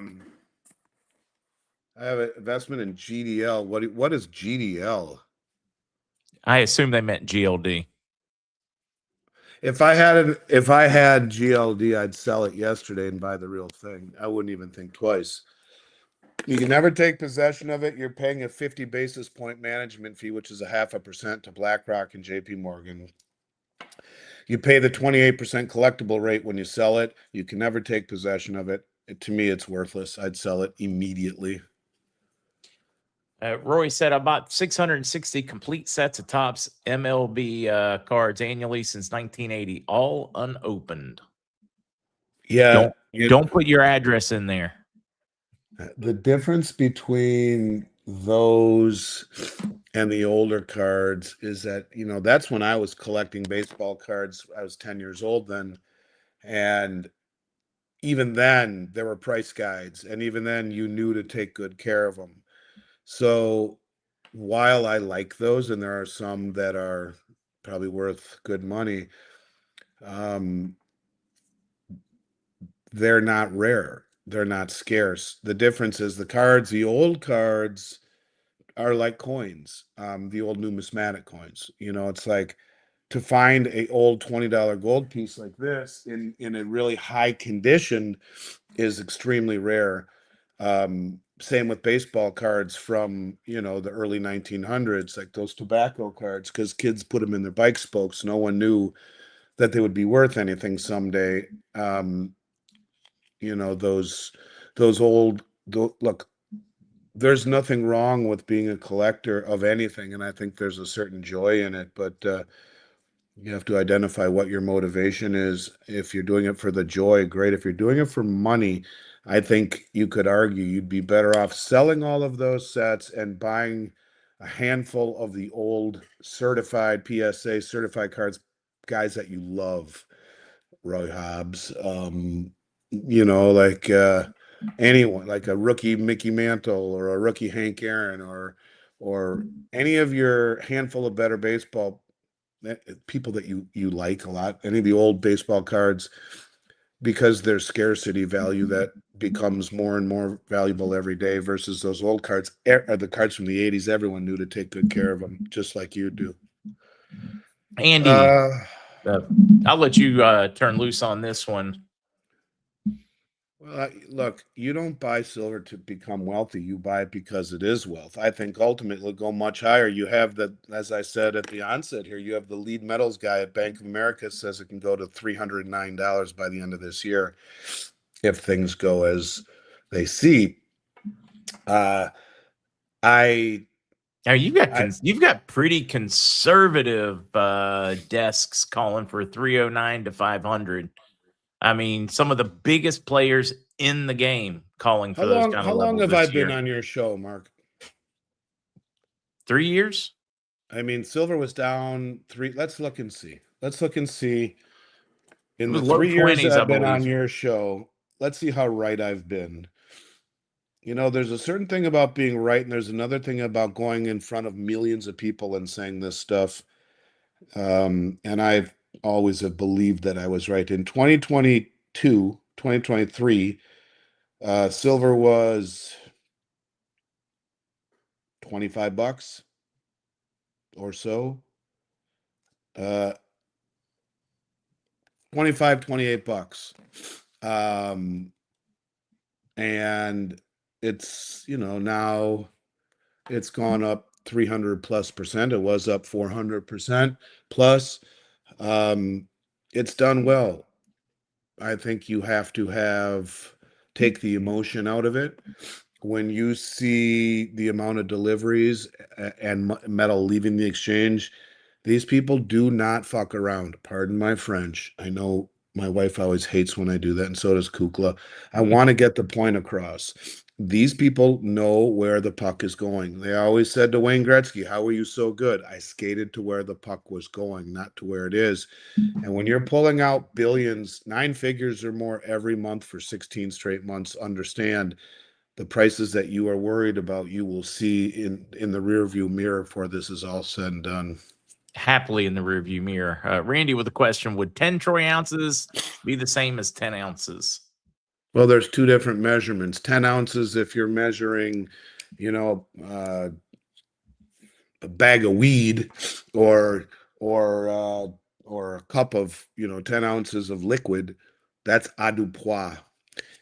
have an investment in GDL. What is GDL? I assume they meant GLD. If I had GLD, I'd sell it yesterday and buy the real thing. I wouldn't even think twice. You can never take possession of it. You're paying a 50 basis point management fee, which is a 0.5% to BlackRock and JP Morgan. You pay the 28% collectible rate when you sell it. You can never take possession of it. To me, it's worthless. I'd sell it immediately. Roy said, I bought 660 complete sets of Topps MLB cards annually since 1980, all unopened. Yeah. Don't put your address in there. The difference between those and the older cards is that, that's when I was collecting baseball cards. I was 10 years old then. And even then, there were price guides. And even then, you knew to take good care of them. So while I like those, and there are some that are probably worth good money, they're not rare. They're not scarce. The difference is the old cards are like coins, the old numismatic coins. It's like to find a old $20 gold piece like this in a really high condition is extremely rare. Same with baseball cards from the early 1900s, like those tobacco cards, because kids put them in their bike spokes. No one knew that they would be worth anything someday. Those old look. There's nothing wrong with being a collector of anything, and I think there's a certain joy in it. But you have to identify what your motivation is. If you're doing it for the joy, great. If you're doing it for money, I think you could argue you'd be better off selling all of those sets and buying a handful of the old certified PSA certified cards, guys that you love, Roy Hobbs, like anyone, like a rookie Mickey Mantle or a rookie Hank Aaron or any of your handful of better baseball people that you like a lot, any of the old baseball cards, because there's scarcity value that becomes more and more valuable every day versus those old cards, the cards from the 80s. Everyone knew to take good care of them, just like you do. Andy, I'll let you turn loose on this one. Well, look, you don't buy silver to become wealthy. You buy it because it is wealth. I think ultimately it'll go much higher. You have the, as I said at the onset here, you have the lead metals guy at Bank of America says it can go to $309 by the end of this year if things go as they see. Uh, I, Now I, you've got pretty conservative desks calling for 309 to 500. I mean, some of the biggest players in the game calling for those kind how of long levels have I this been year. on your show, Mark? 3 years? I mean, silver was down three. Let's look and see. Let's look and see. It In was the low 3 years that 20s, I I've been on believe. your show, let's see how right I've been. You know, there's a certain thing about being right, and there's another thing about going in front of millions of people and saying this stuff. And I've always have believed that I was right. In 2022, 2023, silver was $25 or so. Uh, 25, $28. Um, and it's, now it's gone up 300 plus percent. It was up 400% plus. Um, it's done well. I think you have to take the emotion out of it. When you see the amount of deliveries and metal leaving the exchange, these people do not fuck around. Pardon my French. I know my wife always hates when I do that, and so does Kukla. I want to get the point across. These people know where the puck is going. They always said to Wayne Gretzky, "How are you so good?" I skated to where the puck was going, not to where it is. And when you're pulling out billions, nine figures or more every month for 16 straight months, understand the prices that you are worried about, you will see in the rear view mirror before this is all said and done. Happily in the rearview mirror. Randy with a question: would 10 troy ounces be the same as 10 ounces? Well, there's two different measurements. 10 ounces if you're measuring, you know, a bag of weed, or or uh, or a cup of 10 ounces of liquid. That's a du poids.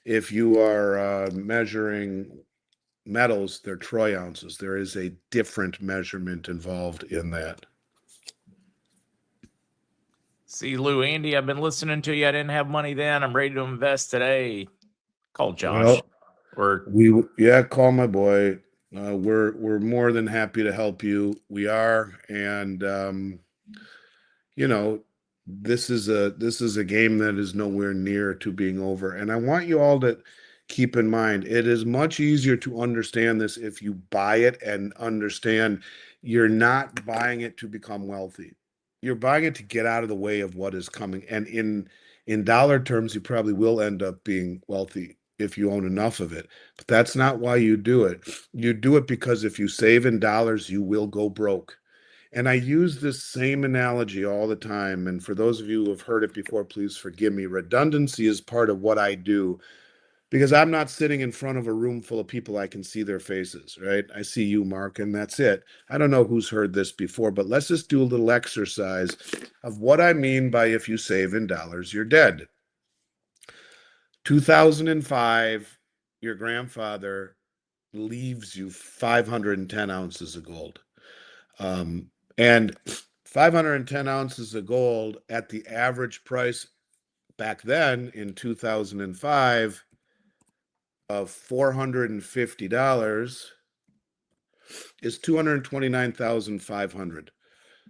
If you are measuring metals, they're troy ounces. There is a different measurement involved in that. See, Lou, Andy, I've been listening to you. I didn't have money then. I'm ready to invest today. Call Josh. Well, Or yeah, call my boy. We're more than happy to help you. We are, and you know, this is a game that is nowhere near to being over. And I want you all to keep in mind, it is much easier to understand this if you buy it and understand you're not buying it to become wealthy. You're buying it to get out of the way of what is coming. And in dollar terms, you probably will end up being wealthy if you own enough of it. But that's not why you do it. You do it because if you save in dollars, you will go broke. And I use this same analogy all the time. And for those of you who have heard it before, please forgive me. Redundancy is part of what I do because I'm not sitting in front of a room full of people I can see their faces, right? I see you, Mark, and that's it. I don't know who's heard this before, but let's just do a little exercise of what I mean by if you save in dollars, you're dead. 2005, your grandfather leaves you 510 ounces of gold. And 510 ounces of gold at the average price back then in 2005 of $450 is 229,500.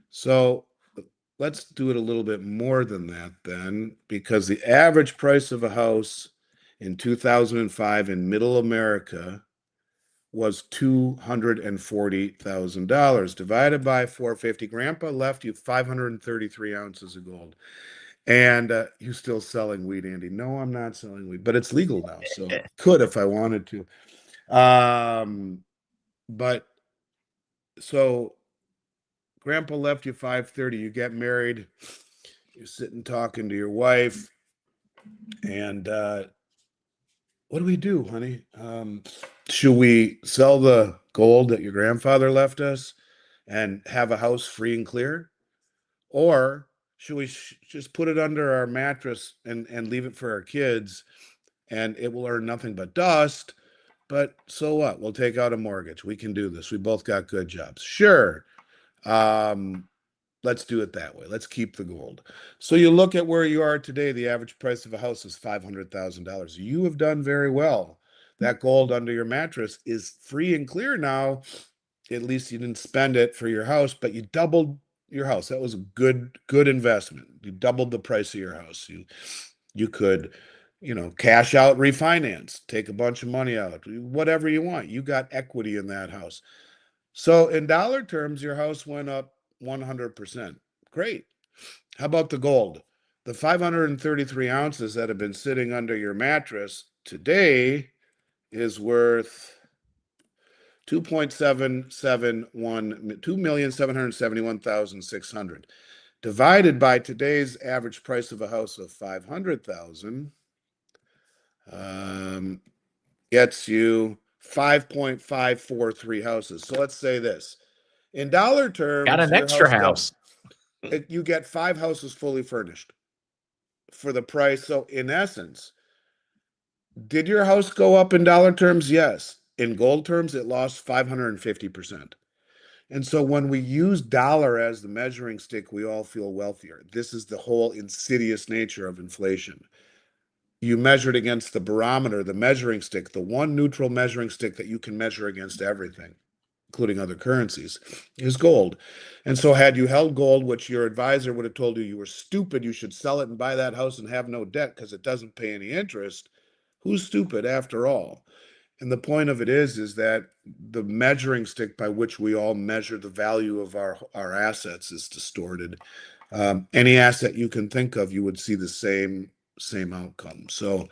So let's do it a little bit more than that then, because the average price of a house in 2005 in middle America was $240,000 divided by 450. Grandpa left you 533 ounces of gold. And you still selling weed, Andy? No, I'm not selling weed, but it's legal now, so could if I wanted to. But so Grandpa left you 530. You get married. You're sitting talking to your wife, and what do we do, honey? Should we sell the gold that your grandfather left us and have a house free and clear? Or should we just put it under our mattress and leave it for our kids and it will earn nothing but dust. But so what? We'll take out a mortgage. We can do this. We both got good jobs. Sure. Um, let's do it that way. Let's keep the gold. So you look at where you are today, the average price of a house is $500,000. You have done very well. That gold under your mattress is free and clear now. At least you didn't spend it for your house, but you doubled your house. That was a good investment. You doubled the price of your house. You could, cash out, refinance, take a bunch of money out, whatever you want. You got equity in that house. So in dollar terms, your house went up 100%. Great. How about the gold? The 533 ounces that have been sitting under your mattress today is worth 2,771,600. Divided by today's average price of a house of 500,000, gets you 5.543 houses. So let's say this. In dollar Got terms, an your extra house house. you get 5 houses fully furnished for the price. So in essence, did your house go up in dollar terms? Yes. In gold terms, it lost 550%. And so when we use dollar as the measuring stick, we all feel wealthier. This is the whole insidious nature of inflation. You measure it against the barometer, the measuring stick, the one neutral measuring stick that you can measure against everything, including other currencies, is gold. And so, had you held gold, which your advisor would have told you were stupid, you should sell it and buy that house and have no debt because it doesn't pay any interest. Who's stupid after all? And the point of it is that the measuring stick by which we all measure the value of our assets is distorted. Any asset you can think of, you would see the same outcome. So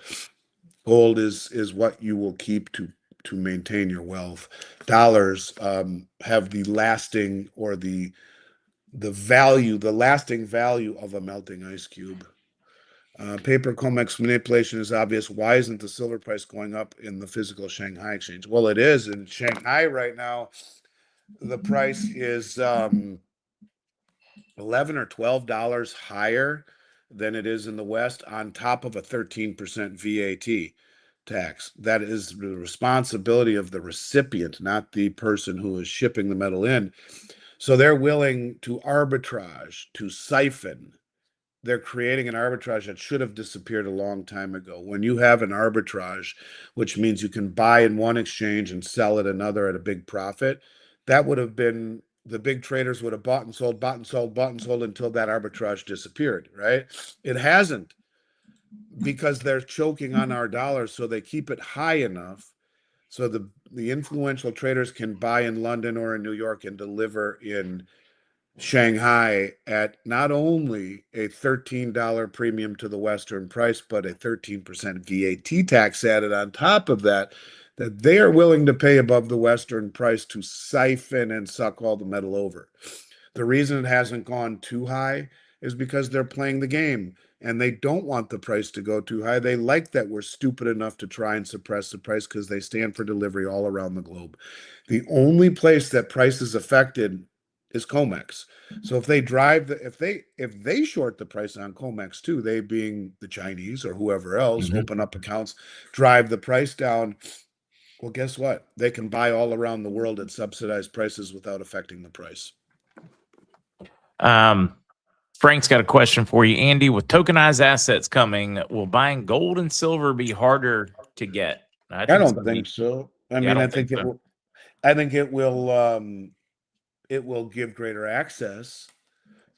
gold is what you will keep to maintain your wealth. Dollars have the lasting or the lasting value of a melting ice cube. Paper COMEX manipulation is obvious. Why isn't the silver price going up in the physical Shanghai exchange? Well, it is in Shanghai right now. The price is 11 or $12 higher than it is in the West, on top of a 13% VAT tax. That is the responsibility of the recipient, not the person who is shipping the metal in. So they're willing to arbitrage, to siphon. They're creating an arbitrage that should have disappeared a long time ago. When you have an arbitrage, which means you can buy in one exchange and sell at another at a big profit, that would have been the big traders would have bought and sold, bought and sold, bought and sold until that arbitrage disappeared, right? It hasn't, because they're choking on our dollars, so they keep it high enough so the influential traders can buy in London or in New York and deliver in Shanghai at not only a $13 premium to the Western price, but a 13% VAT tax added on top of that, that they are willing to pay above the Western price to siphon and suck all the metal over. The reason it hasn't gone too high is because they're playing the game and they don't want the price to go too high. They like that we're stupid enough to try and suppress the price because they stand for delivery all around the globe. The only place that price is affected is COMEX. So if they short the price on COMEX too, they being the Chinese or whoever else, Mhm. open up accounts, drive the price down. Well, guess what? They can buy all around the world at subsidized prices without affecting the price. Um, Frank's got a question for you, Andy. With tokenized assets coming, will buying gold and silver be harder to get? I I think it's don't going to think be. so. I Yeah, I mean, don't think so. I think it will give greater access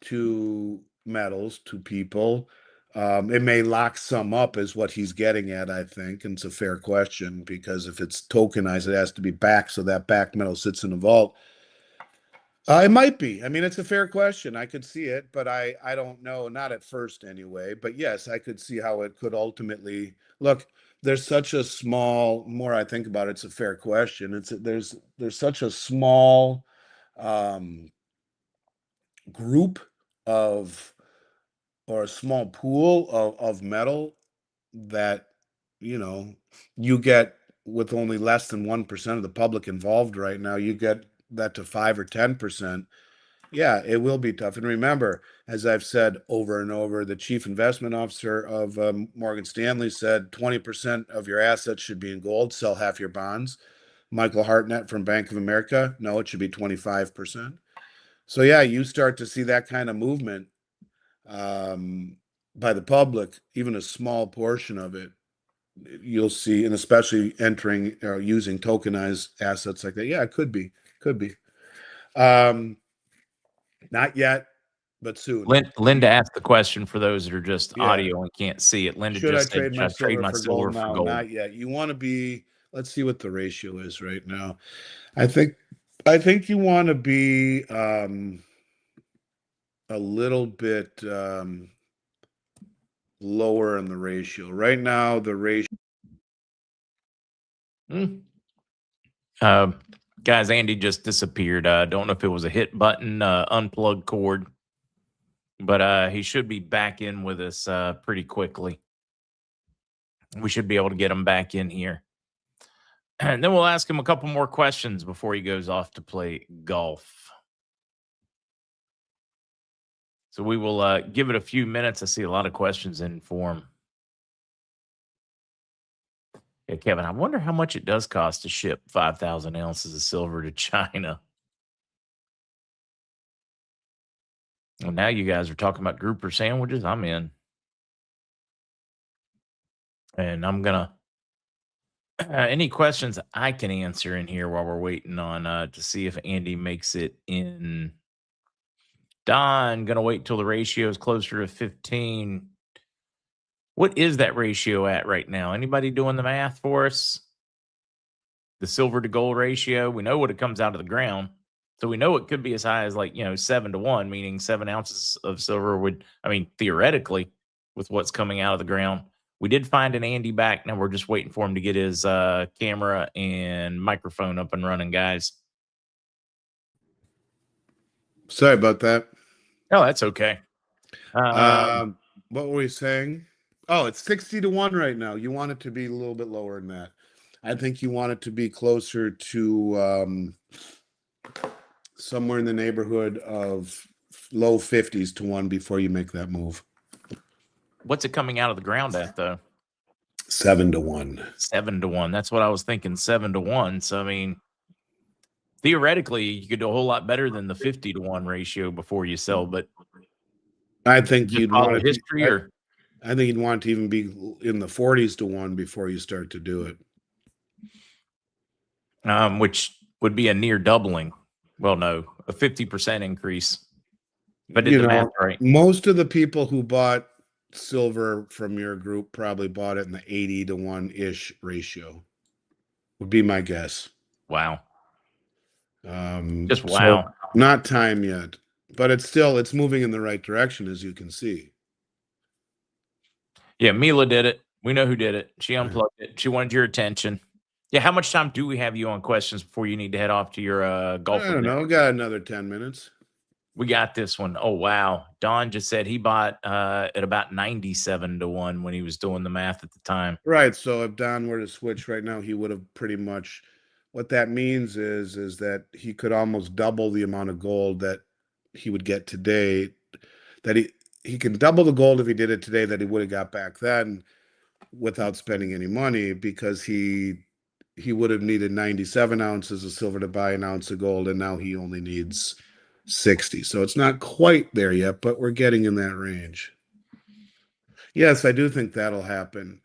to metals to people. It may lock some up, is what he's getting at, I think. And it's a fair question because if it's tokenized, it has to be backed, so that backed metal sits in a vault. It might be. I mean, it's a fair question. I could see it, but I don't know, not at first anyway. But yes, I could see how it could ultimately look. There's such a small. More I think about it, it's a fair question. There's such a small um, group of or a small pool of metal that you know you get with only less than 1% of the public involved right now. You get that to 5 or 10%. Yeah, it will be tough. And remember, as I've said over and over, the chief investment officer of Morgan Stanley said 20% of your assets should be in gold, sell half your bonds. Michael Hartnett from Bank of America, no, it should be 25%. So, yeah, you start to see that kind of movement um, by the public, even a small portion of it, you'll see, and especially entering or using tokenized assets like that. Yeah, it could be. Um, Not yet, but soon. Linda asked the question for those that are just Yeah. audio and can't see it. Linda Should I just said, trade "Should my I trade silver my for gold silver for now? gold?" Not yet. You want to be, let's see what the ratio is right now. I think I think you want to be a little bit lower in the ratio. Right now, the ratio. Hmm. Guys, Andy just disappeared. Don't know if it was a hit button, unplugged cord, but he should be back in with us pretty quickly. We should be able to get him back in here. And then we'll ask him a couple more questions before he goes off to play golf. So we will give it a few minutes. I see a lot of questions in for him. Yeah, Kevin, I wonder how much it does cost to ship 5,000 ounces of silver to China. Well, now you guys are talking about grouper sandwiches. I'm in. And I'm going to any questions I can answer in here while we're waiting on to see if Andy makes it in. Don, gonna wait till the ratio is closer to 15. What is that ratio at right now? Anybody doing the math for us? The silver to gold ratio. We know what it comes out of the ground. So we know it could be as high as 7 to 1, meaning 7 ounces of silver would, I mean, theoretically, with what's coming out of the ground. We did find an Andy back. Now we're just waiting for him to get his camera and microphone up and running, guys. Sorry about that. Oh, that's okay. Um, what were we saying? Oh, it's 60 to 1 right now. You want it to be a little bit lower than that. I think you want it to be closer to somewhere in the neighborhood of low 50s to 1 before you make that move. What's it coming out of the ground at, though? 7 to 1. 7 to 1. That's what I was thinking. 7 to 1. So, I mean, theoretically, you could do a whole lot better than the 50 to 1 ratio before you sell, but I think just you'd follow want it to, history or I think you'd want it to even be in the 40s to 1 before you start to do it. which would be a near doubling. Well, no, a 50% increase. If I did You the math know, right. most of the people who bought silver from your group probably bought it in the 80 to 1 ish ratio, would be my guess. Wow. Just So wow. not time yet, but it's moving in the right direction, as you can see. Yeah, Mila did it. We know who did it. She Yeah. unplugged it. She wanted your attention. Yeah, how much time do we have you on questions before you need to head off to your golf I don't event? know. Got another 10 minutes. We got this one. Oh wow. Don just said he bought at about 97 to 1 when he was doing the math at the time. Right. So if Don were to switch right now, he would have pretty much. What that means is that he could almost double the amount of gold that he would get today. That he can double the gold if he did it today that he would have got back then without spending any money because he would have needed 97 ounces of silver to buy an ounce of gold, and now he only needs 60. So it's not quite there yet, but we're getting in that range. Yes, I do think that'll happen.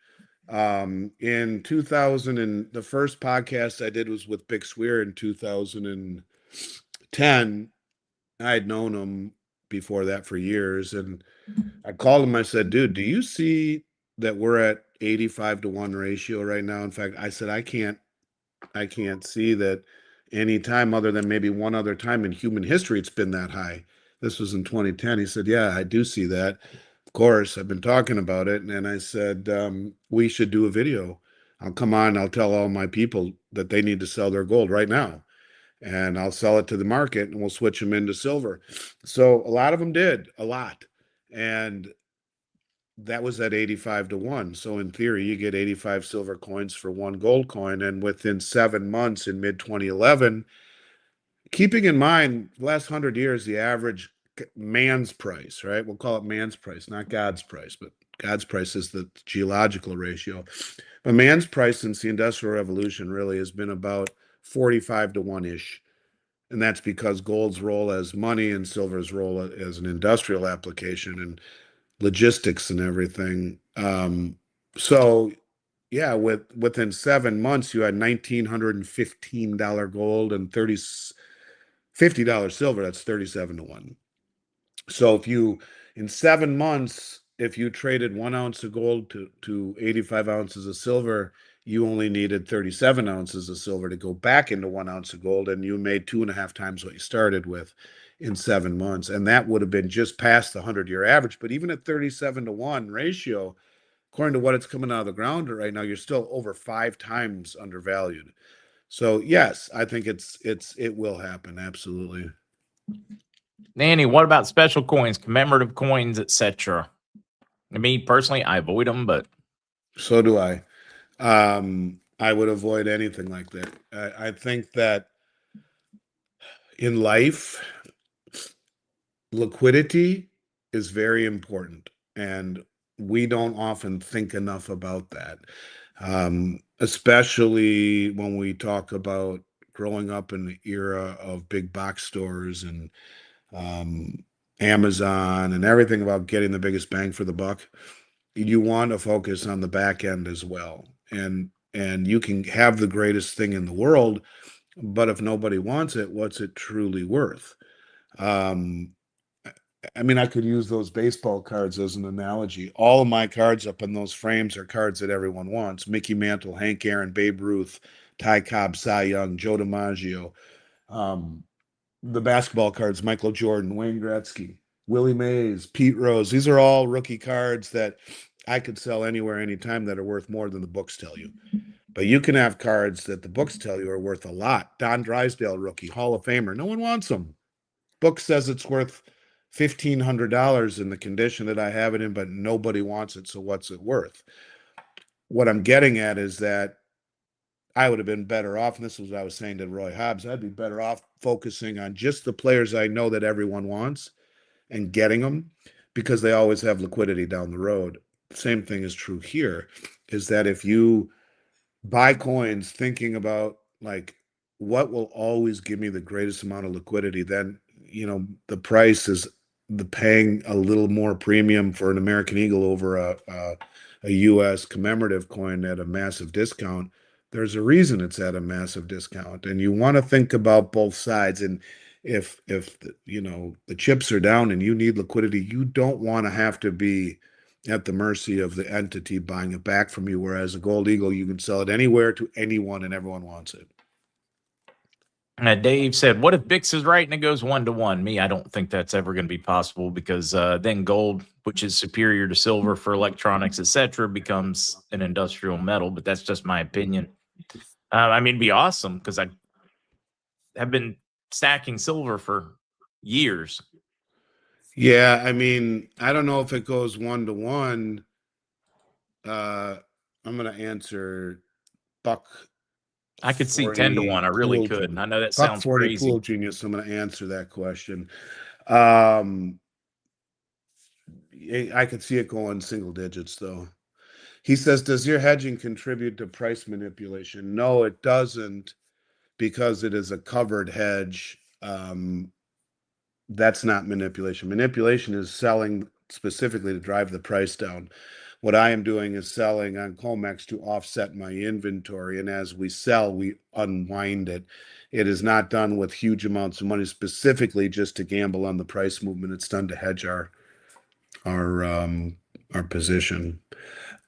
In 2000, and the first podcast I did was with Big Swear in 2010. I had known him before that for years, and I called him. I said, "Dude, do you see that we're at 85 to 1 ratio right now?" In fact, I said, I can't see that any time other than maybe one other time in human history it's been that high. This was in 2010. He said, "Yeah, I do see that. Of course, I've been talking about it." And I said, "We should do a video. I'll come on. I'll tell all my people that they need to sell their gold right now, and I'll sell it to the market, and we'll switch them into silver." So a lot of them did, a lot, and that was at 85 to 1. So in theory, you get 85 silver coins for one gold coin. And within 7 months in mid 2011, keeping in mind the last 100 years, the average man's price, right? We'll call it man's price, not God's price, but God's price is the geological ratio. But man's price since the Industrial Revolution really has been about 45 to 1 ish. And that's because gold's role as money and silver's role as an industrial application and logistics and everything. So yeah, within 7 months, you had $1,915 gold and $50 silver. That's 37 to 1. So if you in 7 months, if you traded 1 ounce of gold to 85 ounces of silver, you only needed 37 ounces of silver to go back into 1 ounce of gold, and you made 2.5 times what you started with in 7 months. And that would have been just past the 100-year average. But even at 37 to 1 ratio, according to what it's coming out of the ground right now, you're still over 5 times undervalued. So yes, I think it will happen. Absolutely. Andy, what about special coins, commemorative coins, etc.? Me personally, I avoid them, but So do I. I would avoid anything like that. I think that in life, liquidity is very important, and we don't often think enough about that, especially when we talk about growing up in the era of big box stores and um, Amazon and everything about getting the biggest bang for the buck. You want to focus on the back end as well, and you can have the greatest thing in the world, but if nobody wants it, what's it truly worth? Um, I mean, I could use those baseball cards as an analogy. All of my cards up in those frames are cards that everyone wants: Mickey Mantle, Hank Aaron, Babe Ruth, Ty Cobb, Cy Young, Joe DiMaggio. Um, the basketball cards: Michael Jordan, Wayne Gretzky, Willie Mays, Pete Rose. These are all rookie cards that I could sell anywhere, anytime, that are worth more than the books tell you. But you can have cards that the books tell you are worth a lot. Don Drysdale, rookie, Hall of Famer. No one wants them. Book says it's worth $1,500 in the condition that I have it in, but nobody wants it. So what's it worth? What I'm getting at is that I would have been better off, and this is what I was saying to Roy Hobbs, I'd be better off focusing on just the players I know that everyone wants and getting them, because they always have liquidity down the road. Same thing is true here, is that if you buy coins thinking about like what will always give me the greatest amount of liquidity, then the price is the paying a little more premium for an American Eagle over a US commemorative coin at a massive discount. There's a reason it's at a massive discount, and you want to think about both sides. And if the chips are down and you need liquidity, you don't want to have to be at the mercy of the entity buying it back from you. Whereas a gold eagle, you can sell it anywhere to anyone and everyone wants it. Dave said, "What if Bix is right and it goes 1 to 1?" Me, I don't think that's ever going to be possible because then gold, which is superior to silver for electronics, etc., becomes an industrial metal. But that's just my opinion. I mean, it'd be awesome because I have been stacking silver for years. Yeah, I mean, I don't know if it goes 1 to 1. I'm going to answer Buck I could see 10 to 1. 40 I really Pool could. And I know that Buck sounds 40 crazy. Pool Genius. I'm going to answer that question. Um, I could see it going single digits though. He says, "Does your hedging contribute to price manipulation?" No, it doesn't, because it is a covered hedge. That's not manipulation. Manipulation is selling specifically to drive the price down. What I am doing is selling on Comex to offset my inventory, and as we sell, we unwind it. It is not done with huge amounts of money specifically just to gamble on the price movement. It's done to hedge our um, our position.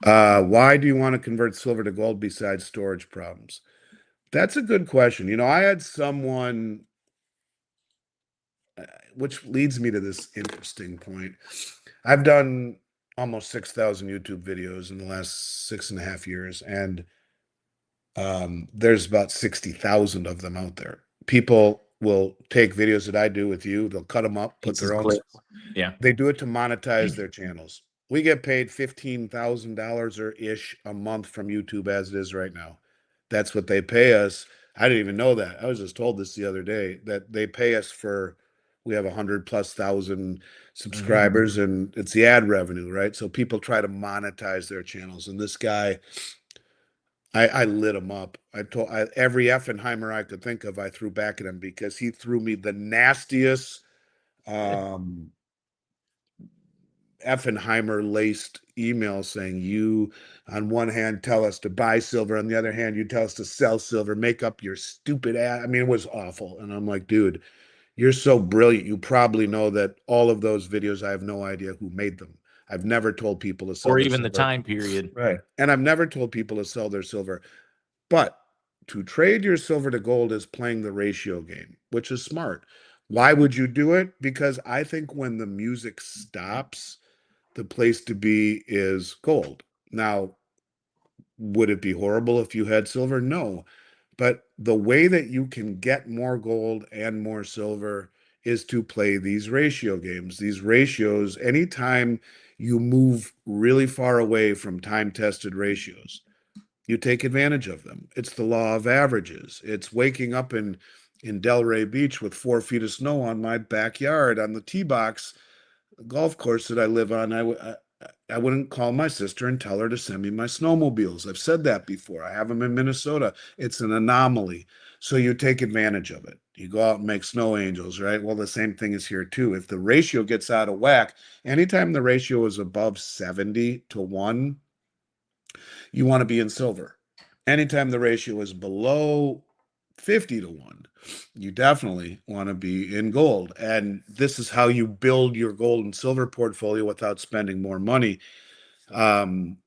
Why do you want to convert silver to gold besides storage problems? That's a good question. I had someone, which leads me to this interesting point. I've done almost 6,000 YouTube videos in the last 6.5 years, and there's about 60,000 of them out there. People will take videos that I do with you, they'll cut them up, put Pieces their own. Yeah. They do it to monetize their channels. We get paid $15,000 or ish a month from YouTube as it is right now. That's what they pay us. I didn't even know that. I was just told this the other day that they pay us for, we have 100,000+ Hmm. subscribers and it's the ad revenue, right? So people try to monetize their channels. And this guy, I lit him up. Every Effenheimer I could think of, I threw back at him because he threw me the nastiest, um, Effenheimer laced email saying, you, on one hand, tell us to buy silver. On the other hand, you tell us to sell silver, make up your stupid ad. I mean, it was awful. And I'm like, dude, you're so brilliant. You probably know that all of those videos, I have no idea who made them. I've never told people to sell Or their even the silver. time period. Right. And I've never told people to sell their silver. But to trade your silver to gold is playing the ratio game, which is smart. Why would you do it? Because I think when the music stops, the place to be is gold. Now, would it be horrible if you had silver? No. But the way that you can get more gold and more silver is to play these ratio games. These ratios, anytime you move really far away from time tested ratios, you take advantage of them. It's the law of averages. It's waking up in Delray Beach with 4 feet of snow on my backyard on the tee box golf course that I live on. I wouldn't call my sister and tell her to send me my snowmobiles. I've said that before. I have them in Minnesota. It's an anomaly. So you take advantage of it. You go out and make snow angels, right? Well, the same thing is here too. If the ratio gets out of whack, anytime the ratio is above 70 to 1, you want to be in silver. Anytime the ratio is below 50 to 1, you definitely want to be in gold. And this is how you build your gold and silver portfolio without spending more money. Um,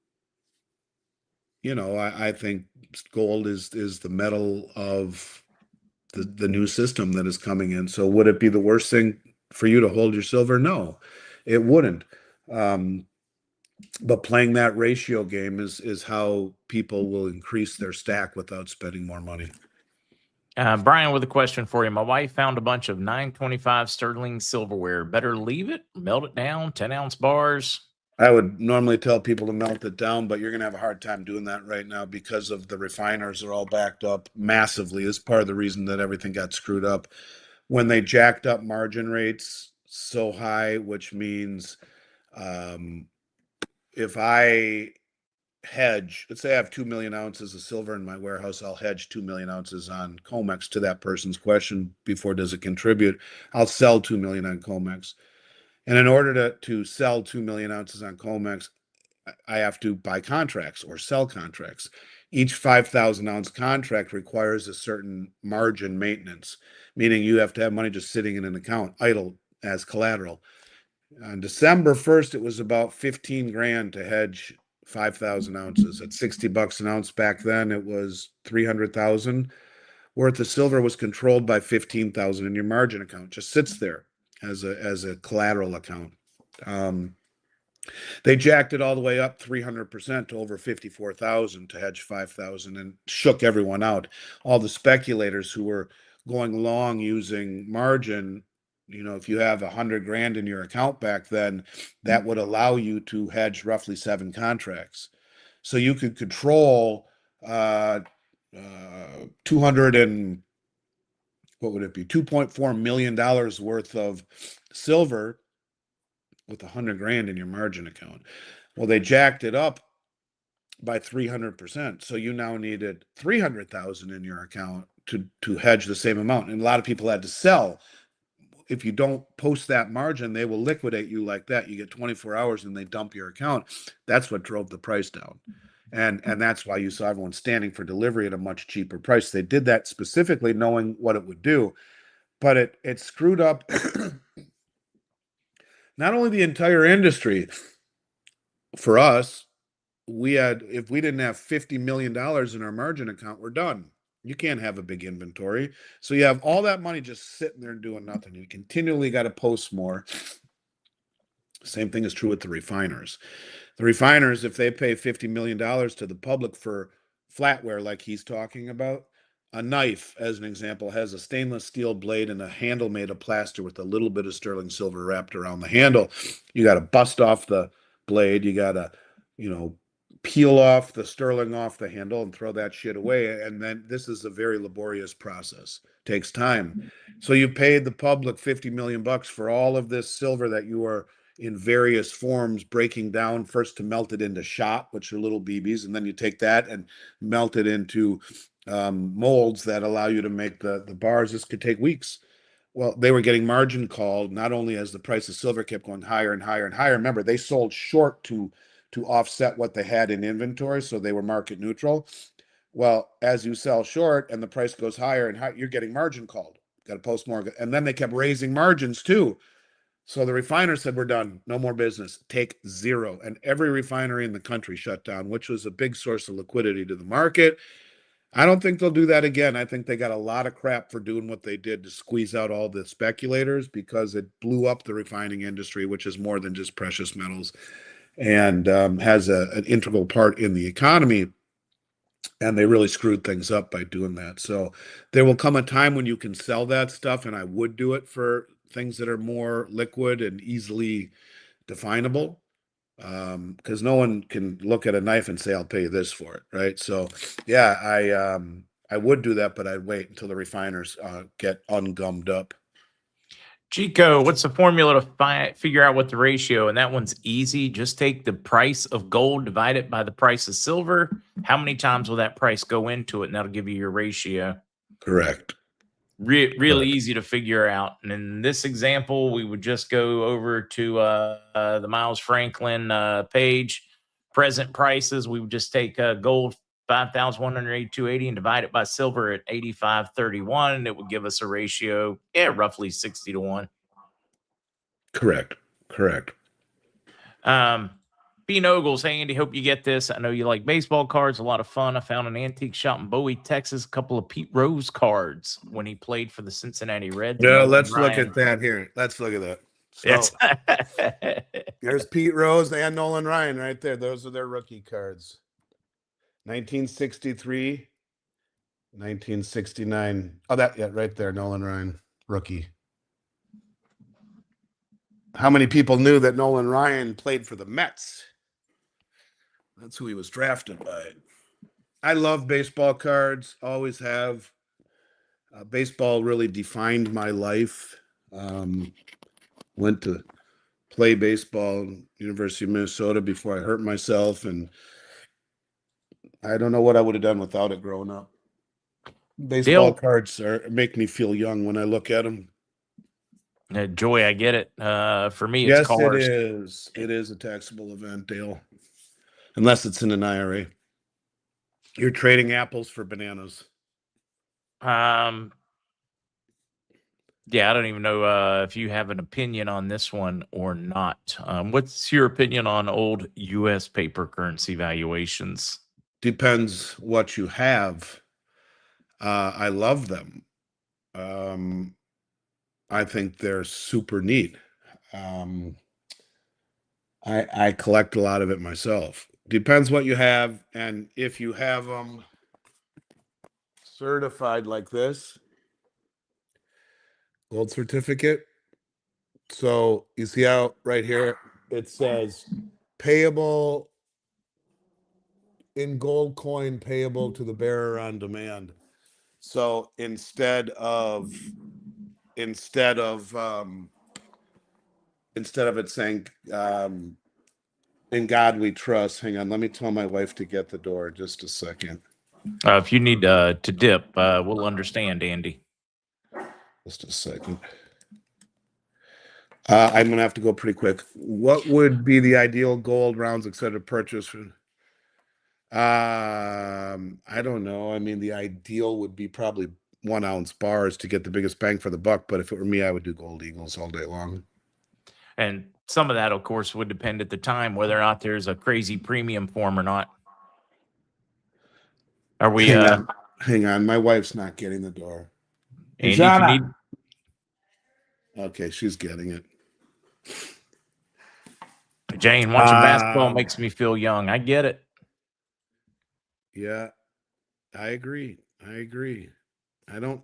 I think gold is the metal of the new system that is coming in. So would it be the worst thing for you to hold your silver? No, it wouldn't. Um, but playing that ratio game is how people will increase their stack without spending more money. Brian with a question for you. My wife found a bunch of 925 sterling silverware. Better leave it, melt it down, 10-ounce bars. I would normally tell people to melt it down, but you're going to have a hard time doing that right now because of the refiners are all backed up massively. It's part of the reason that everything got screwed up when they jacked up margin rates so high, which means um, if I hedge, let's say I have 2 million ounces of silver in my warehouse, I'll hedge 2 million ounces on COMEX to that person's question before does it contribute. I'll sell 2 million on COMEX. And in order to sell 2 million ounces on COMEX, I have to buy contracts or sell contracts. Each 5,000 ounce contract requires a certain margin maintenance, meaning you have to have money just sitting in an account idle as collateral. On December 1st, it was about 15 grand to hedge 5,000 ounces. At $60 an ounce back then, it was 300,000 worth of silver was controlled by 15,000 in your margin account. Just sits there as a collateral account. Um, they jacked it all the way up 300% to over 54,000 to hedge 5,000 and shook everyone out. All the speculators who were going long using margin, if you have 100 grand in your account back then, that would allow you to hedge roughly 7 contracts. So you could control 200 and what would it be? $2.4 million worth of silver with 100 grand in your margin account. Well, they jacked it up by 300%. So you now needed 300,000 in your account to hedge the same amount. And a lot of people had to sell. If you don't post that margin, they will liquidate you like that. You get 24 hours and they dump your account. That's what drove the price down. And that's why you saw everyone standing for delivery at a much cheaper price. They did that specifically knowing what it would do, but it screwed up not only the entire industry for us. If we didn't have $50 million in our margin account, we're done. You can't have a big inventory. So you have all that money just sitting there and doing nothing. You continually got to post more. Same thing is true with the refiners. The refiners, if they pay $50 million to the public for flatware like he's talking about, a knife, as an example, has a stainless steel blade and a handle made of plaster with a little bit of sterling silver wrapped around the handle. You got to bust off the blade. You got to, you know, peel off the sterling off the handle and throw that shit away. And then this is a very laborious process. Takes time. So you paid the public 50 million bucks for all of this silver that you are in various forms breaking down, first to melt it into shot, which are little BBs, and then you take that and melt it into molds that allow you to make the bars. This could take weeks. Well, they were getting margin called not only as the price of silver kept going higher and higher and higher. Remember, they sold short to offset what they had in inventory, so they were market neutral. Well, as you sell short and the price goes higher and higher, you're getting margin called. Got to post more, and then they kept raising margins too. So the refiners said, "We're done, no more business. Take zero." And every refinery in the country shut down, which was a big source of liquidity to the market. I don't think they'll do that again. I think they got a lot of crap for doing what they did to squeeze out all the speculators because it blew up the refining industry, which is more than just precious metals and has an integral part in the economy. And they really screwed things up by doing that. So there will come a time when you can sell that stuff, and I would do it for things that are more liquid and easily definable. Because no one can look at a knife and say, "I'll pay you this for it," right? So, yeah, I would do that, but I'd wait until the refiners get ungummed up. Chico, what's the formula to figure out what the ratio? And that one's easy. Just take the price of gold, divide it by the price of silver. How many times will that price go into it? And that'll give you your ratio. Correct. Really Correct. easy to figure out. And in this example, we would just go over to the Miles Franklin page. Present prices, we would just take gold 5,182.80 and divide it by silver at 85.31. And it would give us a ratio, roughly 60 to 1. Correct. Bean Ogles, hey Andy, hope you get this. I know you like baseball cards, a lot of fun. I found an antique shop in Bowie, Texas, a couple of Pete Rose cards when he played for the Cincinnati Reds. Yeah, let's look at that here. Let's look at that. So Yes. there's Pete Rose and Nolan Ryan right there. Those are their rookie cards. 1963, 1969. Oh, right there, Nolan Ryan, rookie. How many people knew that Nolan Ryan played for the Mets? That's who he was drafted by. I love baseball cards, always have. Baseball really defined my life. Went to play baseball at University of Minnesota before I hurt myself, and I don't know what I would have done without it growing up. Baseball cards make me feel young when I look at them. Joy, I get it. For me, it's Yes, cars. it is. It is a taxable event, Dale. Unless it's in an IRA. You're trading apples for bananas. Yeah, I don't even know if you have an opinion on this one or not. What's your opinion on old U.S. paper currency valuations? Depends what you have. I love them. I think they're super neat. I collect a lot of it myself. Depends what you have, and if you have them certified like this, gold certificate. So you see how right here it says payable in gold coin, payable to the bearer on demand. So instead of it saying in God we trust. Hang on, let me tell my wife to get the door just a second. If you need to dip, we'll understand, Andy. Just a second. I'm going to have to go pretty quick. What would be the ideal gold rounds, etc. purchase? I don't know. I mean, the ideal would be probably 1 ounce bars to get the biggest bang for the buck. But if it were me, I would do gold eagles all day long. And some of that, of course, would depend at the time whether or not there's a crazy premium form or not. Are we? Hang on. My wife's not getting the door. Andy, if you need. Okay, she's getting it. Jane, watching basketball makes me feel young. I get it. Yeah, I agree. I don't,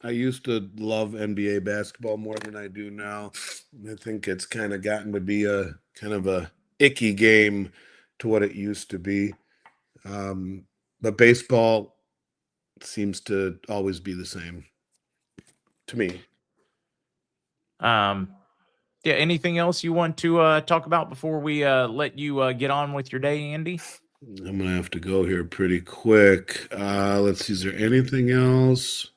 I used to love NBA basketball more than I do now. I think it's kind of gotten to be a kind of a icky game to what it used to be. But baseball seems to always be the same to me. Yeah. Anything else you want to talk about before we let you get on with your day, Andy? I'm gonna have to go here pretty quick. Let's see, is there anything else?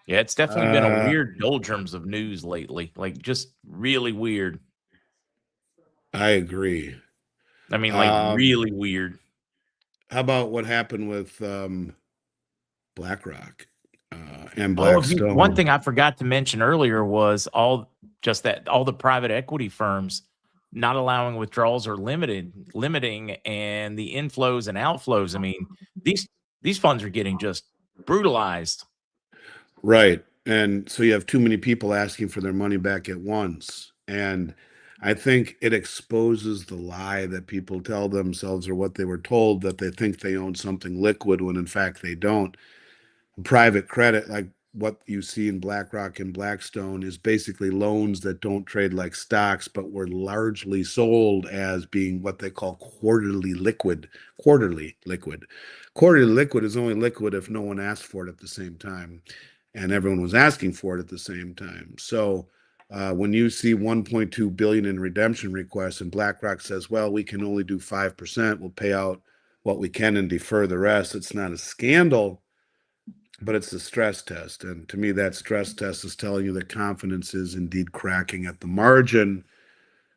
Yeah, it's definitely been a weird doldrums of news lately. Like just really weird. I agree. I mean, like really weird. How about what happened with BlackRock and Oh, one Blackstone? thing I forgot to mention earlier was all the private equity firms not allowing withdrawals or limiting and the inflows and outflows. I mean, these funds are getting just brutalized. Right. And so you have too many people asking for their money back at once. And I think it exposes the lie that people tell themselves or what they were told, that they think they own something liquid when in fact they don't. Private credit, like what you see in BlackRock and Blackstone, is basically loans that don't trade like stocks, but were largely sold as being what they call quarterly liquid. Quarterly liquid. Quarterly liquid is only liquid if no one asks for it at the same time, and everyone was asking for it at the same time. So when you see 1.2 billion in redemption requests and BlackRock says, well, we can only do 5%, we'll pay out what we can and defer the rest, it's not a scandal, but it's a stress test. And to me, that stress test is telling you that confidence is indeed cracking at the margin,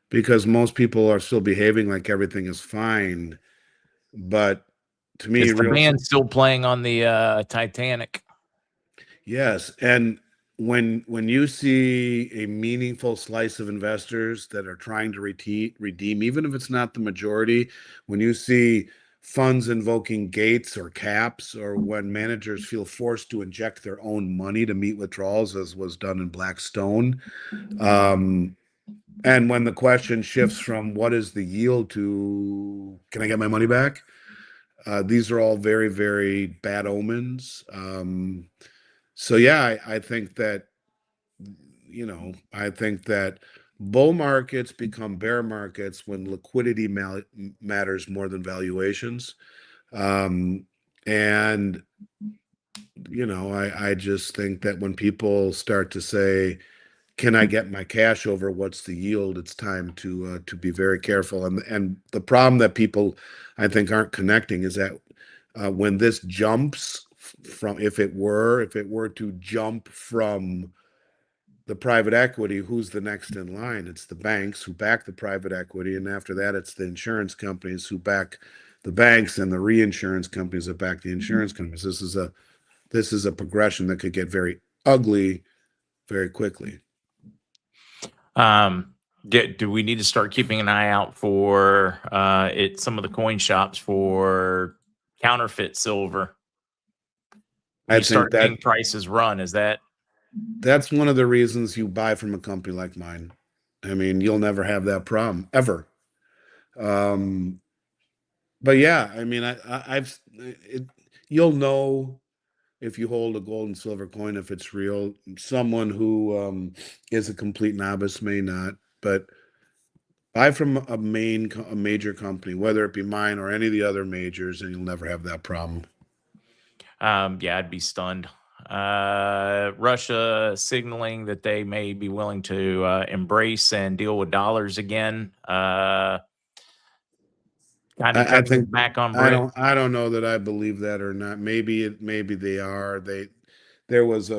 because most people are still behaving like everything is fine. But to me, Is the band still playing on the Titanic? Yes. And when you see a meaningful slice of investors that are trying to redeem, even if it's not the majority, when you see funds invoking gates or caps, or when managers feel forced to inject their own money to meet withdrawals, as was done in Blackstone, and when the question shifts from what is the yield to can I get my money back, these are all very, very bad omens. So yeah, I think that, I think that bull markets become bear markets when liquidity matters more than valuations. Um, and I just think that when people start to say, "Can I get my cash over? What's the yield?" It's time to be very careful. And the problem that people, I think, aren't connecting is that when this jumps from, if it were to jump from the private equity, who's the next in line? It's the banks who back the private equity, and after that, it's the insurance companies who back the banks, and the reinsurance companies that back the insurance companies. This is a progression that could get very ugly very quickly. Do we need to start keeping an eye out for some of the coin shops for counterfeit silver? I You think start that seeing prices run. Is that that's one of the reasons you buy from a company like mine. I mean, you'll never have that problem ever. Um, but yeah, I mean, you'll know if you hold a gold and silver coin if it's real. Someone who is a complete novice may not, but buy from a major company, whether it be mine or any of the other majors, and you'll never have that problem. yeah, I'd be stunned. Russia signaling that they may be willing to embrace and deal with dollars again. Kind of I turning think back on I Brit. don't know that I believe that or not. Maybe they are. There was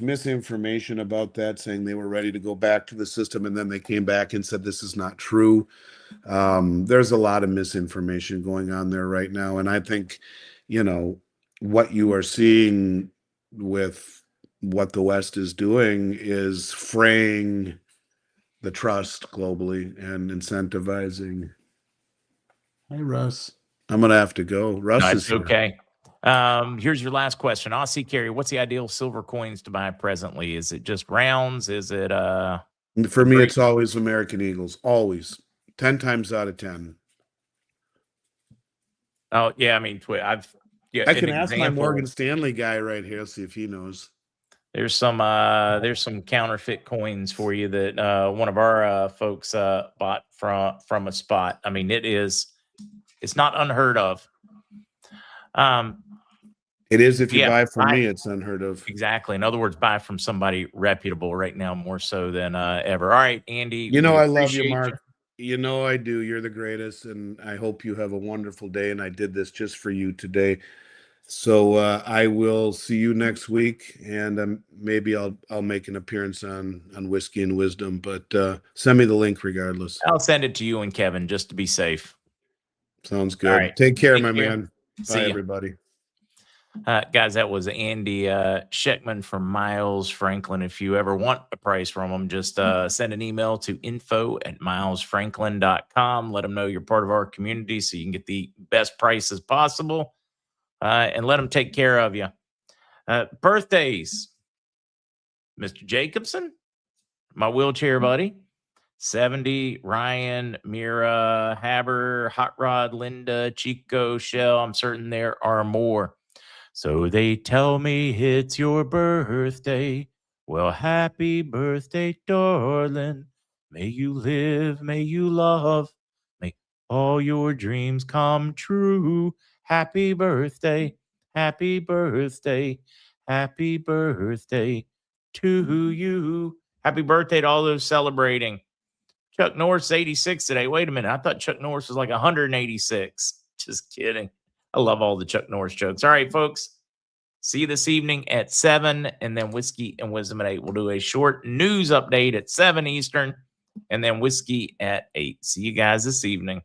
misinformation about that, saying they were ready to go back to the system, and then they came back and said this is not true. There's a lot of misinformation going on there right now, and I think, what you are seeing with what the West is doing is fraying the trust globally and incentivizing. Hi, Russ. I'm gonna have to go. No, Russ is it's here. okay. Here's your last question. Aussie Carry, what's the ideal silver coins to buy presently? Is it just rounds? Is it For the me, great? it's always American Eagles. Always. 10 times out of 10. Oh yeah, I mean, I've yeah, I an can ask my Morgan example. Stanley guy right here, see if he knows. There's some counterfeit coins for you that one of our folks bought from a spot. I mean, it's not unheard of. It is if you Yeah, buy from me, it's unheard of. Exactly. In other words, buy from somebody reputable right now, more so than ever. All right, Andy. You know, we I love you, appreciate Mark. You know I do. You're the greatest, and I hope you have a wonderful day. And I did this just for you today. So I will see you next week, and maybe I'll make an appearance on Whiskey and Wisdom. But send me the link regardless. I'll send it to you and Kevin just to be safe. Sounds good. All right. Take care, Take my care. man. See Bye, ya. everybody. Guys, that was Andy Schectman from Miles Franklin. If you ever want a price from him, just send an email to info@milesfranklin.com. Let them know you're part of our community so you can get the best prices possible, and let them take care of you. Birthdays. Mr. Jacobson, my wheelchair buddy. 70, Ryan, Mira, Haber, Hot Rod, Linda, Chico, Shell. I'm certain there are more. So they tell me it's your birthday. Well, happy birthday, darling. May you live, may you love, may all your dreams come true. Happy birthday, happy birthday, happy birthday to you. Happy birthday to all those celebrating. Chuck Norris 86 today. Wait a minute. I thought Chuck Norris was like 186. Just kidding. I love all the Chuck Norris jokes. All right, folks. See you this evening at 7, and then Whiskey and Wisdom at 8. We'll do a short news update at 7 Eastern, and then Whiskey at 8. See you guys this evening.